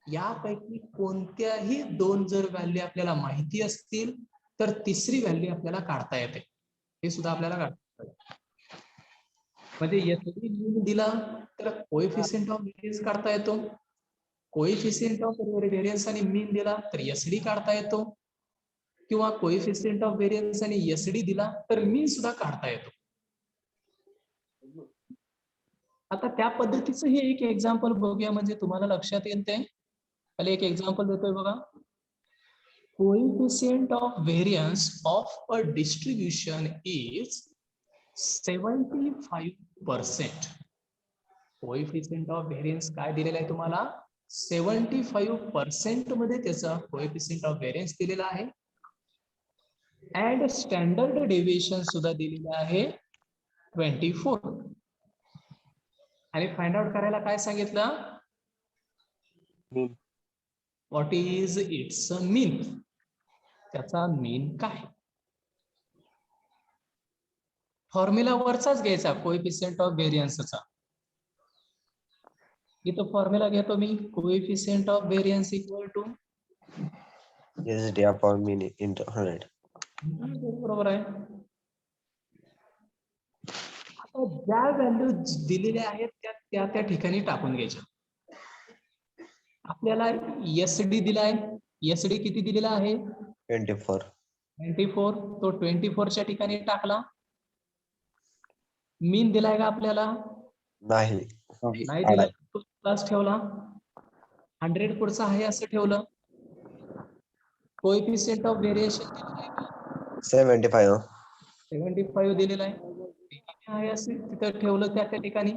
यापैकी कोणत्याही दोन जर व्हॅल्यू आपल्याला माहिती असतील तर तिसरी व्हॅल्यू आपल्याला काढता येते. हे सुद्धा आपल्याला काढता येते. म्हणजे SD मीन दिला तर कोएफिशियंट ऑफ व्हेरियन्स काढता येतो. कोएफिशियंट ऑफ व्हेरियन्स आणि मीन दिला तर SD काढता येतो, किंवा कोएफिशियंट ऑफ व्हेरियन्स आणि SD दिला तर मीन सुद्धा काढता येतो. आता त्या पद्धतीचं हे एक एक्झाम्पल बघूया, म्हणजे तुम्हाला लक्षात येईल. ते पहिले एक एक्झाम्पल देतोय बघा. Coefficient of variance of a distribution is 75%. Coefficient of variance काय दिलेला आहे तुम्हाला? 75% मध्ये त्याचा कोएफिशियंट ऑफ व्हेरियन्स दिलेला आहे. अँड स्टँडर्ड डेव्हिएशन सुद्धा दिलेला आहे 24. आणि फाइंड आउट करायला काय सांगितलं? Mean. व्हॉट इज इट्स मीन? त्याचा मीन काय? फॉर्म्युला वरचाच घ्यायचा कोएफिशियंट ऑफ व्हेरियन्सचा. इथं फॉर्म्युला घेतो मी, coefficient of variance equal to SD upon mean into 100. बरोबर आहे. आता ज्या व्हॅल्यू दिलेल्या आहेत त्या त्या ठिकाणी टाकून घ्यायच्या. आपल्याला एसडी दिलाय. एसडी किती दिलेला आहे? 24. 24. तो 24च्या ठिकाणी टाकला. मीन दिलाय का आपल्याला? नाही. नाही दिला. तो प्लस ठेवला. 100 पुढचा आहे असं ठेवलं. Coefficient of variation 75. 75 दिलेला आहे असं तिथं ठेवलं त्या ठिकाणी.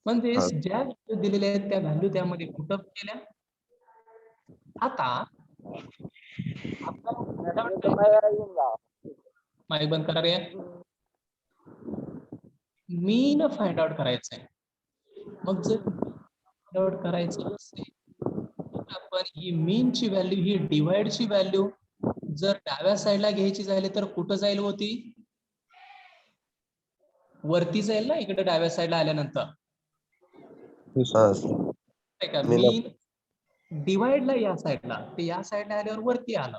म्हणजे हा. ज्या व्हॅल्यू दिलेल्या आहेत त्या व्हॅल्यू त्यामध्ये पुटअप केल्या. आता माईक बंद करा रे. मीन फाइंड आउट करायचं आहे. मग जर फाइंड आउट करायचं असेल तर आपण ही मीनची व्हॅल्यू, ही डिवाइडची व्हॅल्यू जर डाव्या साईडला घ्यायची झाली तर कुठं जाईल होती? वरती जाईल ना, इकडे डाव्या साईडला आल्यानंतर. हा. मीन डिवाइडला या साईडला, ते या साईडला आल्यावर वरती आलं.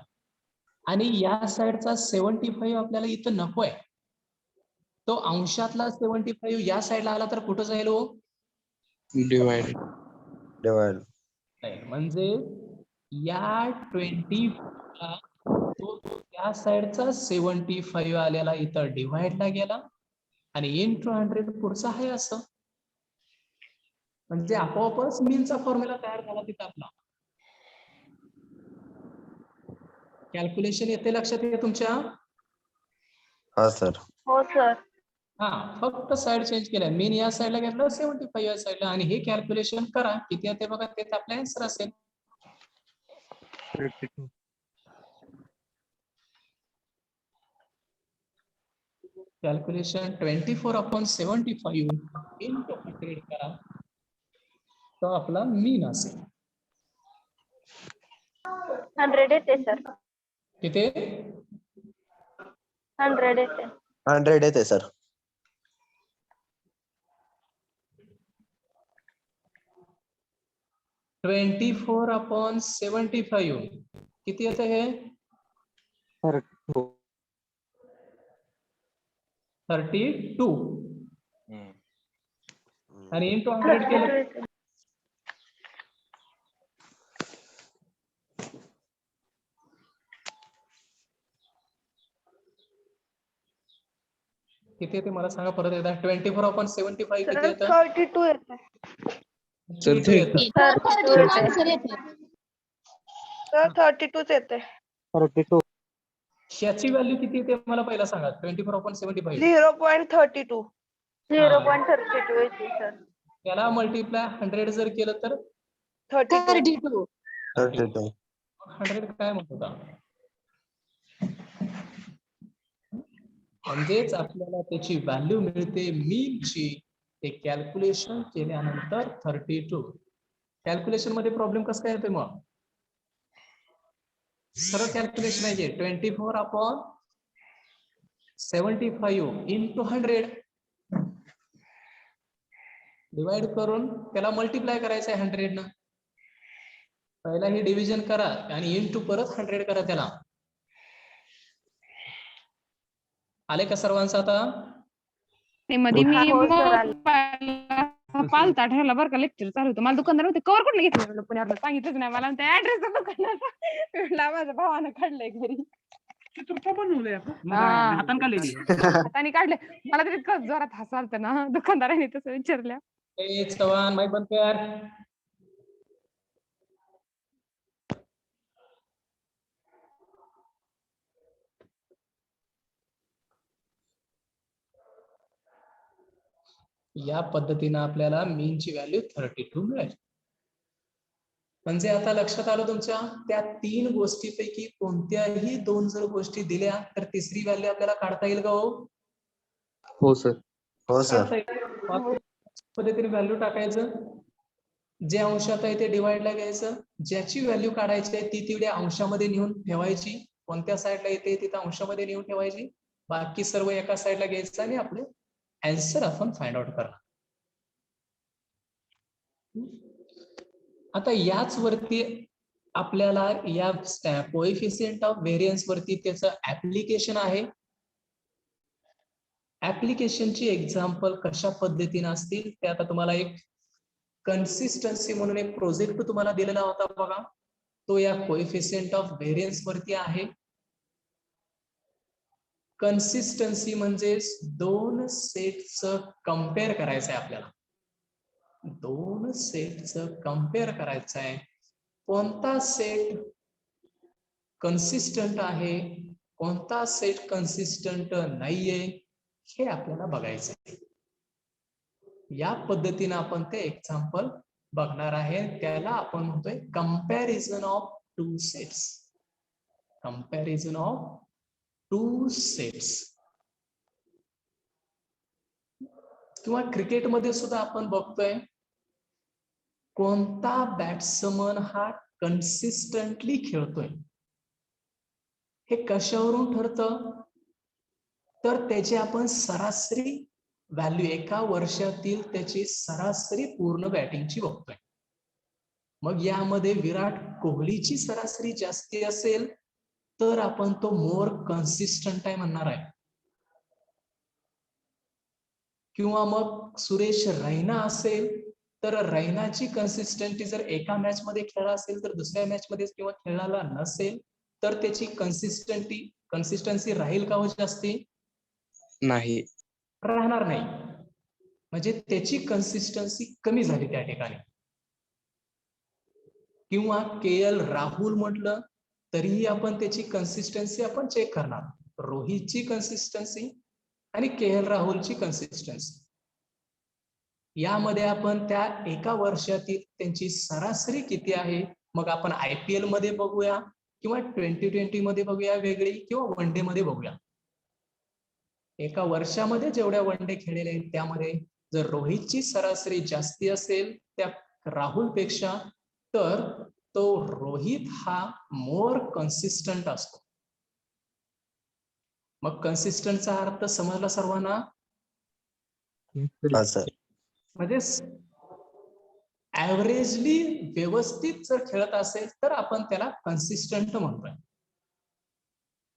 आणि या साईडचा 75 आपल्याला इथं नकोय. तो अंशातला 75 या साईडला आला तर कुठं जाईल हो? डिवाइड. म्हणजे या 20 ला तो त्या साईडचा 75 आलेला इथं डिवाइडला गेला आणि इंटू 100 पुढचा आहे असं. म्हणजे आपोआपच मीनचा फॉर्म्युला तयार झाला तिथं आपला. कॅल्क्युलेशन येते लक्षात येते तुमच्या? हा सर. हो सर. हा, फक्त साइड चेंज केल्या. मीन या साईडला घेतलं, 75 या साईडला, आणि हे कॅल्क्युलेशन करा किती येते बघा. ते आपला आन्सर असेल. कॅल्क्युलेशन 24/75 इंटू 100 करा, तो आपला मीन असेल. 100 येते सर. किती? 100 येते. 100 येते सर. 24/75 किती येते हे? 32. आणि इंटू 100 केलं किती येते मला सांगा परत एकदा. 24/75 किती येतं? 32 येते. सर, 32 येतं. सर 32 येते. 32. ह्याची व्हॅल्यू किती येते मला पहिला सांगा. 24/75 0.32. 0.32 येते सर. त्याला मल्टिप्लाय 100 जर केलं तर 32. 32. 100 काय म्हणत होता? म्हणजेच आपल्याला त्याची व्हॅल्यू मिळते मीनची. ते कॅल्क्युलेशन केल्यानंतर 32. कॅल्क्युलेशन मध्ये प्रॉब्लेम कसं काय येतोय मग? सरळ कॅल्क्युलेशन आहे. 24/75 इंटू 100 डिवाइड करून त्याला मल्टिप्लाय करायचं आहे 100 न. पहिला हे डिव्हिजन करा आणि इंटू परत 100 करा त्याला. आले का सर्वांचं आता? ते मध्ये मी हो सर, आले. पालता ठेवला बरं का, लेक्चर चालू होतं. मला दुकानदार होते, कवर कुठलं घेतलं म्हणलं पुण्याला, सांगितलंच नाही मला. त्या ऍड्रेस दुकानाचा माझ्या भावानं काढलंय घरी. हाताने काढले. मला तरी इतकं जोरात हसू आलतं ना, दुकानदाराने तसं विचारल्या. चव्हाण माईक बंद कर. या पद्धतीनं आपल्याला मीनची व्हॅल्यू 32 मिळेल. म्हणजे आता लक्षात आलं तुमच्या, त्या 3 गोष्टीपैकी कोणत्याही 2 जर गोष्टी दिल्या तर तिसरी व्हॅल्यू आपल्याला काढता येईल का हो? हो सर. हो सर. काढता येईल. पद्धतीने व्हॅल्यू टाकायचं, जे अंशात आहे ते डिवाइडला घ्यायचं, ज्याची व्हॅल्यू काढायची आहे ती तेवढ्या अंशामध्ये नेऊन ठेवायची, कोणत्या साईडला येते तिथं अंशामध्ये नेऊन ठेवायची, बाकी सर्व एका साईडला घ्यायचं आणि आपले आन्सर आपण फाइंड आउट करणार. आता याच वरती आपल्याला या कोएफिशियंट ऑफ व्हेरियन्स वरती त्याचं ऍप्लिकेशन आहे. ऍप्लिकेशनची एक्झाम्पल कशा पद्धतीने असतील ते आता तुम्हाला एक कन्सिस्टन्सी म्हणून एक प्रोजेक्ट तुम्हाला दिलेला होता बघा, तो या कोएफिशियंट ऑफ व्हेरियन्स वरती आहे. कन्सिस्टन्सी म्हणजे 2 सेटचं कंपेअर करायचं आहे आपल्याला. 2 सेटचं कंपेअर करायचं आहे. कोणता सेट कन्सिस्टंट आहे, कोणता सेट कन्सिस्टंट नाहीये हे आपल्याला बघायचं आहे. या पद्धतीने आपण ते एक्झाम्पल बघणार आहे. त्याला आपण म्हणतोय comparison of 2 sets. Comparison of 2 sets. किंवा क्रिकेटमध्ये सुद्धा आपण बघतोय कोणता बॅट्समन हा कन्सिस्टंटली खेळतोय, हे कशावरून ठरतं, तर त्याची आपण सरासरी व्हॅल्यू एका वर्षातील त्याची सरासरी पूर्ण बॅटिंगची बघतोय. मग यामध्ये विराट कोहलीची सरासरी जास्ती असेल तर आपण तो मोर कन्सिस्टंट आहे म्हणणार आहे. किंवा मग सुरेश रैना असेल तर रैनाची कन्सिस्टन्सी जर एका मॅच मध्ये खेळला असेल तर दुसऱ्या मॅच मध्ये किंवा खेळाला नसेल तर त्याची कन्सिस्टन्सी राहील का हो जास्ती? नाही, राहणार नाही. म्हणजे त्याची कन्सिस्टन्सी कमी झाली त्या ठिकाणी. किंवा KL राहुल म्हटलं तरीही आपण त्याची कन्सिस्टन्सी आपण चेक करणार. रोहितची कन्सिस्टन्सी आणि KL राहुलची कन्सिस्टन्सी यामध्ये आपण त्या एका वर्षातील त्यांची सरासरी किती आहे, मग आपण IPL मध्ये बघूया किंवा T20 मध्ये बघूया वेगळी, किंवा वन डे मध्ये बघूया. एका वर्षामध्ये जेवढ्या वन डे खेळलेले आहेत त्यामध्ये जर रोहितची सरासरी जास्ती असेल त्या राहुल पेक्षा तर तो रोहित हा मोर कन्सिस्टंट असतो. मग कन्सिस्टंटचा अर्थ समजला सर्वांना? हा सर. म्हणजे ऍव्हरेजली व्यवस्थित जर खेळत असेल तर आपण त्याला कन्सिस्टंट म्हणतोय,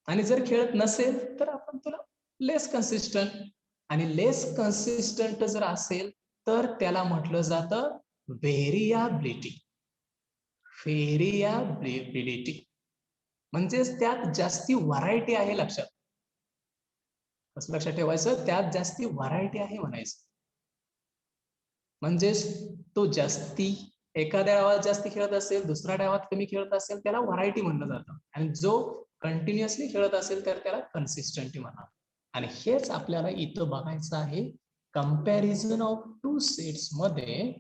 आणि जर खेळत नसेल तर आपण त्याला लेस कन्सिस्टंट. आणि लेस कन्सिस्टंट जर असेल तर त्याला म्हटलं जातं व्हेरियाबिलिटी. व्हेरियाबिलिटी म्हणजेच त्यात जास्ती व्हरायटी आहे. लक्षात कसं लक्षात ठेवायचं, त्यात जास्ती व्हरायटी आहे म्हणायचं. म्हणजेच तो जास्ती एखाद्या डावात जास्ती खेळत असेल, दुसऱ्या डावात कमी खेळत असेल, त्याला व्हरायटी म्हणलं जातं. आणि जो कंटिन्युअसली खेळत असेल तर त्याला कन्सिस्टंटी म्हणतात. आणि हेच आपल्याला इथं बघायचं आहे. कंपॅरिझन ऑफ 2 सेट्स मध्ये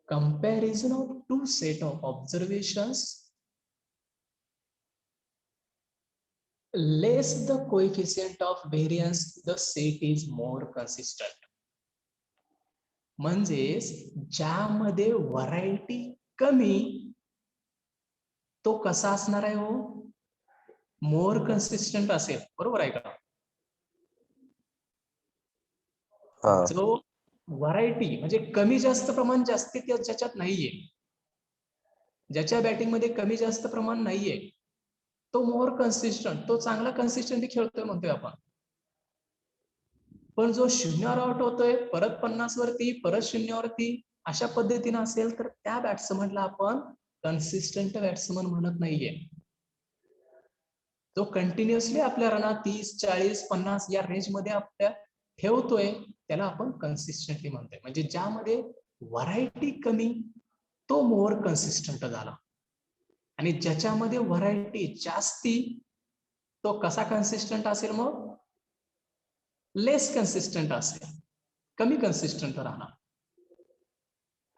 comparison of 2 set of observations, less the coefficient of variance, the set is more consistent. म्हणजेच ज्यामध्ये व्हरायटी कमी तो कसा असणार आहे हो? मोर कन्सिस्टंट असेल. बरोबर आहे का? जो व्हरायटी म्हणजे कमी जास्त प्रमाण जास्तीत ज्याच्यात नाहीये, ज्याच्या बॅटिंग मध्ये कमी जास्त प्रमाण नाहीये, तो मोर कन्सिस्टंट, तो चांगला कन्सिस्टंटली खेळतोय म्हणतोय आपण. पण जो 0वर आउट होतोय, परत 50 वरती, परत 0 वरती, अशा पद्धतीने असेल तर त्या बॅट्समनला आपण कन्सिस्टंट बॅट्समन म्हणत नाहीये. जो कंटिन्युअसली आपल्या रना 30, 40, 50 या रेंज मध्ये आपल्या ठेवतोय त्याला आपण कन्सिस्टंटली म्हणतोय. म्हणजे ज्यामध्ये व्हरायटी कमी तो मोर कन्सिस्टंट झाला, आणि ज्याच्यामध्ये व्हरायटी जास्ती तो कसा कन्सिस्टंट असेल? मग लेस कन्सिस्टंट असेल. कमी कन्सिस्टंट राहणार.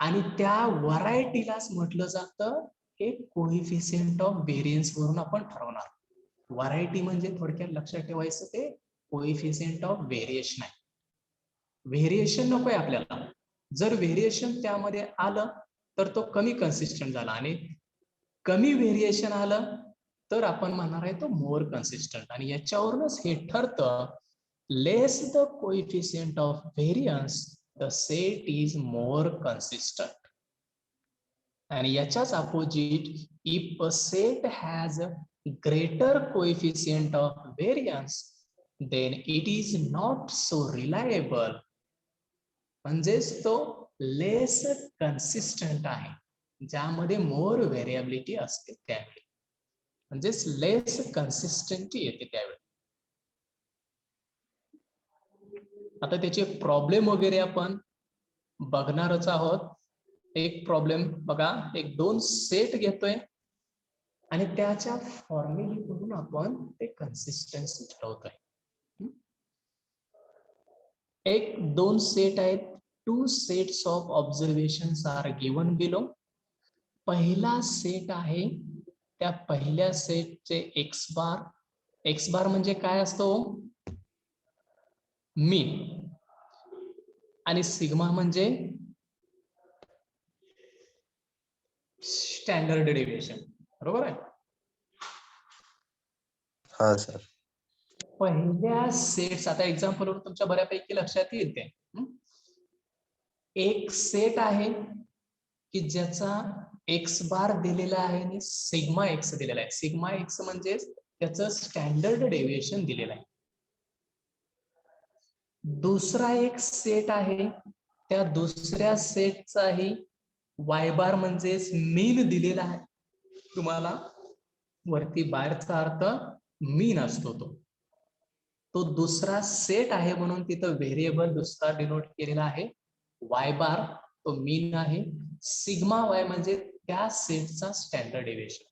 आणि त्या व्हरायटीलाच म्हटलं जातं हे कोइफिशियंट ऑफ व्हेरियन्स वरून आपण ठरवणार. व्हरायटी म्हणजे थोडक्यात लक्षात ठेवायचं ते कोइफिशियंट ऑफ व्हेरिएशन आहे. व्हेरिएशन नकोय आपल्याला. जर व्हेरिएशन त्यामध्ये आलं तर तो कमी कन्सिस्टंट झाला, आणि कमी व्हेरिएशन आलं तर आपण म्हणणार आहे तो मोर कन्सिस्टंट. आणि याच्यावरूनच हे ठरतं less the coefficient of variance the set is more consistent. आणि याच्याच opposite if a set has a greater coefficient of variance then it is not so reliable. म्हणजेच तो लेस कन्सिस्टंट आहे, ज्यामध्ये मोर व्हेरिएबिलिटी असते त्यावेळी, म्हणजेच लेस कन्सिस्टन्सी येते त्यावेळी. आता त्याचे प्रॉब्लेम वगैरे आपण बघणारच आहोत. एक प्रॉब्लेम बघा, एक दोन सेट घेतोय आणि त्याच्या फॉर्म्युलेकडून आपण ते कन्सिस्टन्सी ठरवतोय. एक दोन सेट आहेत. Two sets of observations are given below. पहिला सेट आहे, त्या पहिल्या सेटचे एक्स बार. एक्स बार म्हणजे काय असतो? मीन. आणि सिग्मा म्हणजे स्टँडर्ड डेविएशन. बरोबर आहे? हा सर. पहिल्या सेट्स, आता एक्झाम्पल वरून तुमच्या बऱ्यापैकी लक्षात येते. एक सेट आहे की ज्याचा एक्स बार दिलेला आहे आणि सिग्मा एक्स दिलेला आहे. सिग्मा एक्स म्हणजे त्याचं स्टँडर्ड डेविएशन दिलेलं आहे. दुसरा एक सेट आहे, त्या दुसऱ्या सेटचाही वाय बार म्हणजे मीन दिलेला आहे तुम्हाला. वरती बारचा अर्थ मीन असतो. तो दुसरा सेट आहे म्हणून तिथं व्हेरिएबल दुसरा डिनोट केलेला आहे वाय बार, तो मीन आहे. सिग्मा वाय म्हणजे त्या सेटचा स्टँडर्ड डेविएशन.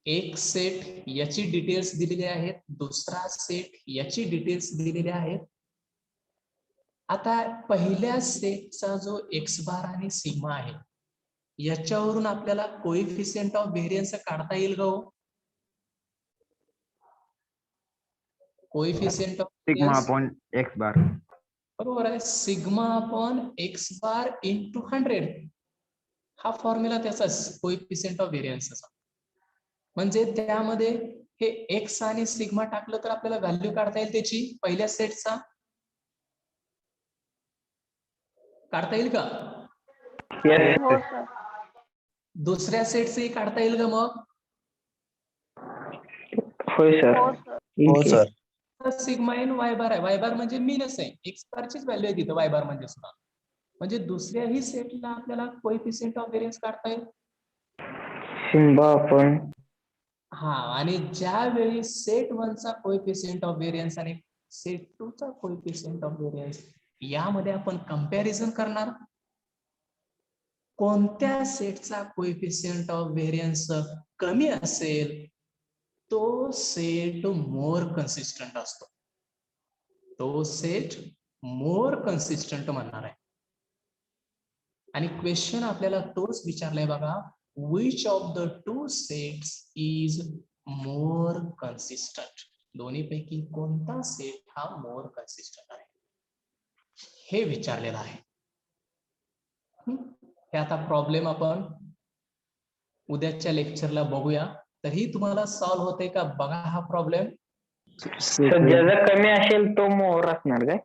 एक सेट याची डिटेल्स दिलेली आहेत, दुसरा सेट याची डिटेल्स दिलेली आहेत. आता पहिल्या सेटचा जो एक्स बार आणि सिग्मा आहे याच्यावरून आपल्याला कोइफिशियंट ऑफ व्हेरियन्स काढता येईल का हो? Coefficient of sigma upon x bar. बरोबर आहे. Sigma upon x bar into 100 हा फॉर्म्युला त्याचाच कोइफिशियंट ऑफ व्हेरियन्सचा. म्हणजे त्यामध्ये हे एक्स आणि सिग्मा टाकलं तर आपल्याला व्हॅल्यू काढता येईल त्याची. पहिल्या सेटचा काढता येईल का? हो सर. दुसऱ्या सेटचंही काढता येईल का मग? होय सर. हो सर. हो सर. सिग्मा इन वाय बार आहे. वाय बार म्हणजे मीनच आहे, एक्स बारचीच व्हॅल्यू आहे तिथं वाय बार म्हणजे सुद्धा. म्हणजे दुसऱ्याही सेटला आपल्याला कोइफिशियंट ऑफ व्हेरियन्स काढता येईल. सिम्बा आपण हा, आणि ज्यावेळी सेट 1 चा कोइफिशियंट ऑफ व्हेरियन्स आणि सेट 2 चा कोइफिशियंट ऑफ व्हेरियन्स यामध्ये आपण कंपॅरिझन करणार. कोणत्या सेटचा कोइफिशियंट ऑफ व्हेरियन्स कमी असेल तो सेट मोर कन्सिस्टंट असतो. तो सेट मोर कन्सिस्टंट म्हणणार आहे. आणि क्वेश्चन आपल्याला तोच विचारलाय बघा, which of the two sets is more consistent? दोन्हीपैकी कोणता सेट हा मोर कन्सिस्टंट आहे हे विचारलेलं आहे. हे आता प्रॉब्लेम आपण उद्याच्या लेक्चरला बघूया. तरी तुम्हाला सॉल्व्ह होते का बघा हा प्रॉब्लेम. ज्याचा कमी असेल तो मोर असणार काय?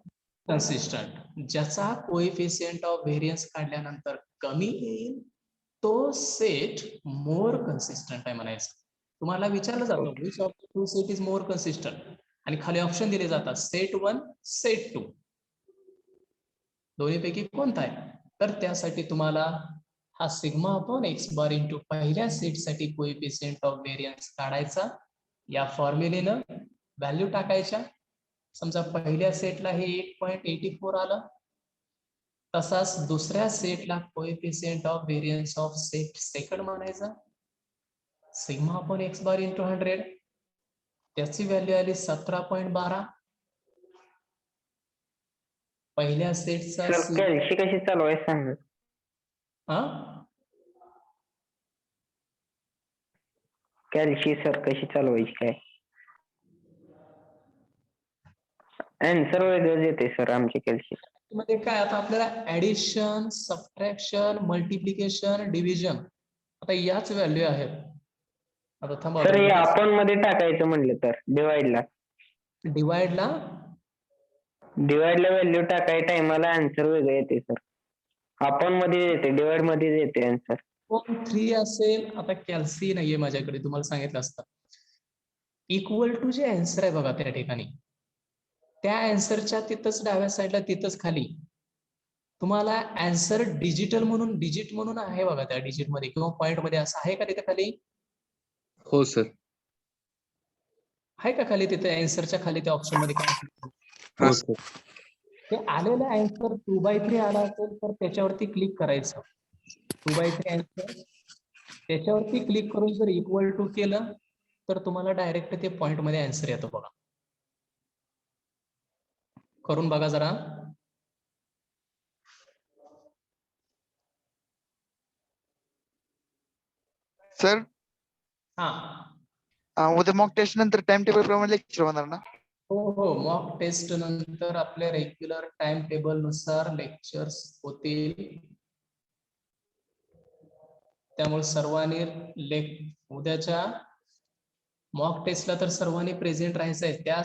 कन्सिस्टंट. ज्याचा कोइफिशियंट ऑफ व्हेरियन्स काढल्यानंतर कमी येईल तो सेट मोर कन्सिस्टंट आहे म्हणायचं. तुम्हाला विचारलं जातं which of the two set is more consistent, आणि खाली ऑप्शन दिले जातात सेट 1 सेट 2, दोन्हीपैकी कोणता आहे. तर त्यासाठी तुम्हाला हा sigma upon x bar into पहिल्या सेट साठी कोइफिशियंट ऑफ व्हेरियन्स काढायचा. या फॉर्म्युलेनं व्हॅल्यू टाकायच्या. समजा पहिल्या सेटला हे 8.84 आलं, तसाच दुसऱ्या सेटला coefficient of variance of set second म्हणायचा. Sigma upon x bar into 100. त्याची व्हॅल्यू आली 17.12. पहिल्या सेटचा सर कॅल्सी कशी चालवायची सांगा. कॅल्सी सर कशी चालवायची काय. आन्सर वेगळंच येते सर आमच्या कॅल्सी मध्ये काय आता आपल्याला ऍडिशन, सबट्रॅक्शन, मल्टिप्लिकेशन, डिव्हिजन आता याच व्हॅल्यू आहेत. आता थांबा, सर हे आपण मध्ये टाकायचं म्हणलं तर डिवाइडला डिवाइडला व्हॅल्यू टाकाय टायमाला आन्सर वेगळं येते सर. आपण मध्ये येते डिवाइड मध्ये येते आन्सर. 3 असेल. आता कॅल्सी नाहीये माझ्याकडे, तुम्हाला सांगितलं असतं. इक्वल टू जे आन्सर आहे बघा त्या ठिकाणी, त्या आन्सरच्या तिथंच डाव्या साईडला तिथंच खाली तुम्हाला आन्सर डिजिटल म्हणून डिजिट म्हणून आहे बघा. त्या डिजिट मध्ये किंवा पॉइंट मध्ये असं आहे का तिथे खाली? हो सर. आहे का खाली तिथे आन्सरच्या खाली त्या ऑप्शन मध्ये काय? हा सर. ते आलेलं आन्सर 2/3 आला असेल तर त्याच्यावरती क्लिक करायचं. 2/3 आन्सर त्याच्यावरती क्लिक करून जर इक्वल टू केलं तर तुम्हाला डायरेक्ट ते पॉइंट मध्ये आन्सर येतो बघा. करून बघा जरा. सर हा उद्या मॉक टेस्ट नंतर टाइम टेबल प्रमाणे लेक्चर होणार ना? हो, मॉक टेस्ट नंतर आपल्या रेग्युलर टाइम टेबल नुसार लेक्चर्स होतील. त्यामुळे सर्वांनी उद्याच्या मॉक टेस्टला तर सर्वांनी प्रेझेंट राहायचं आहे. त्या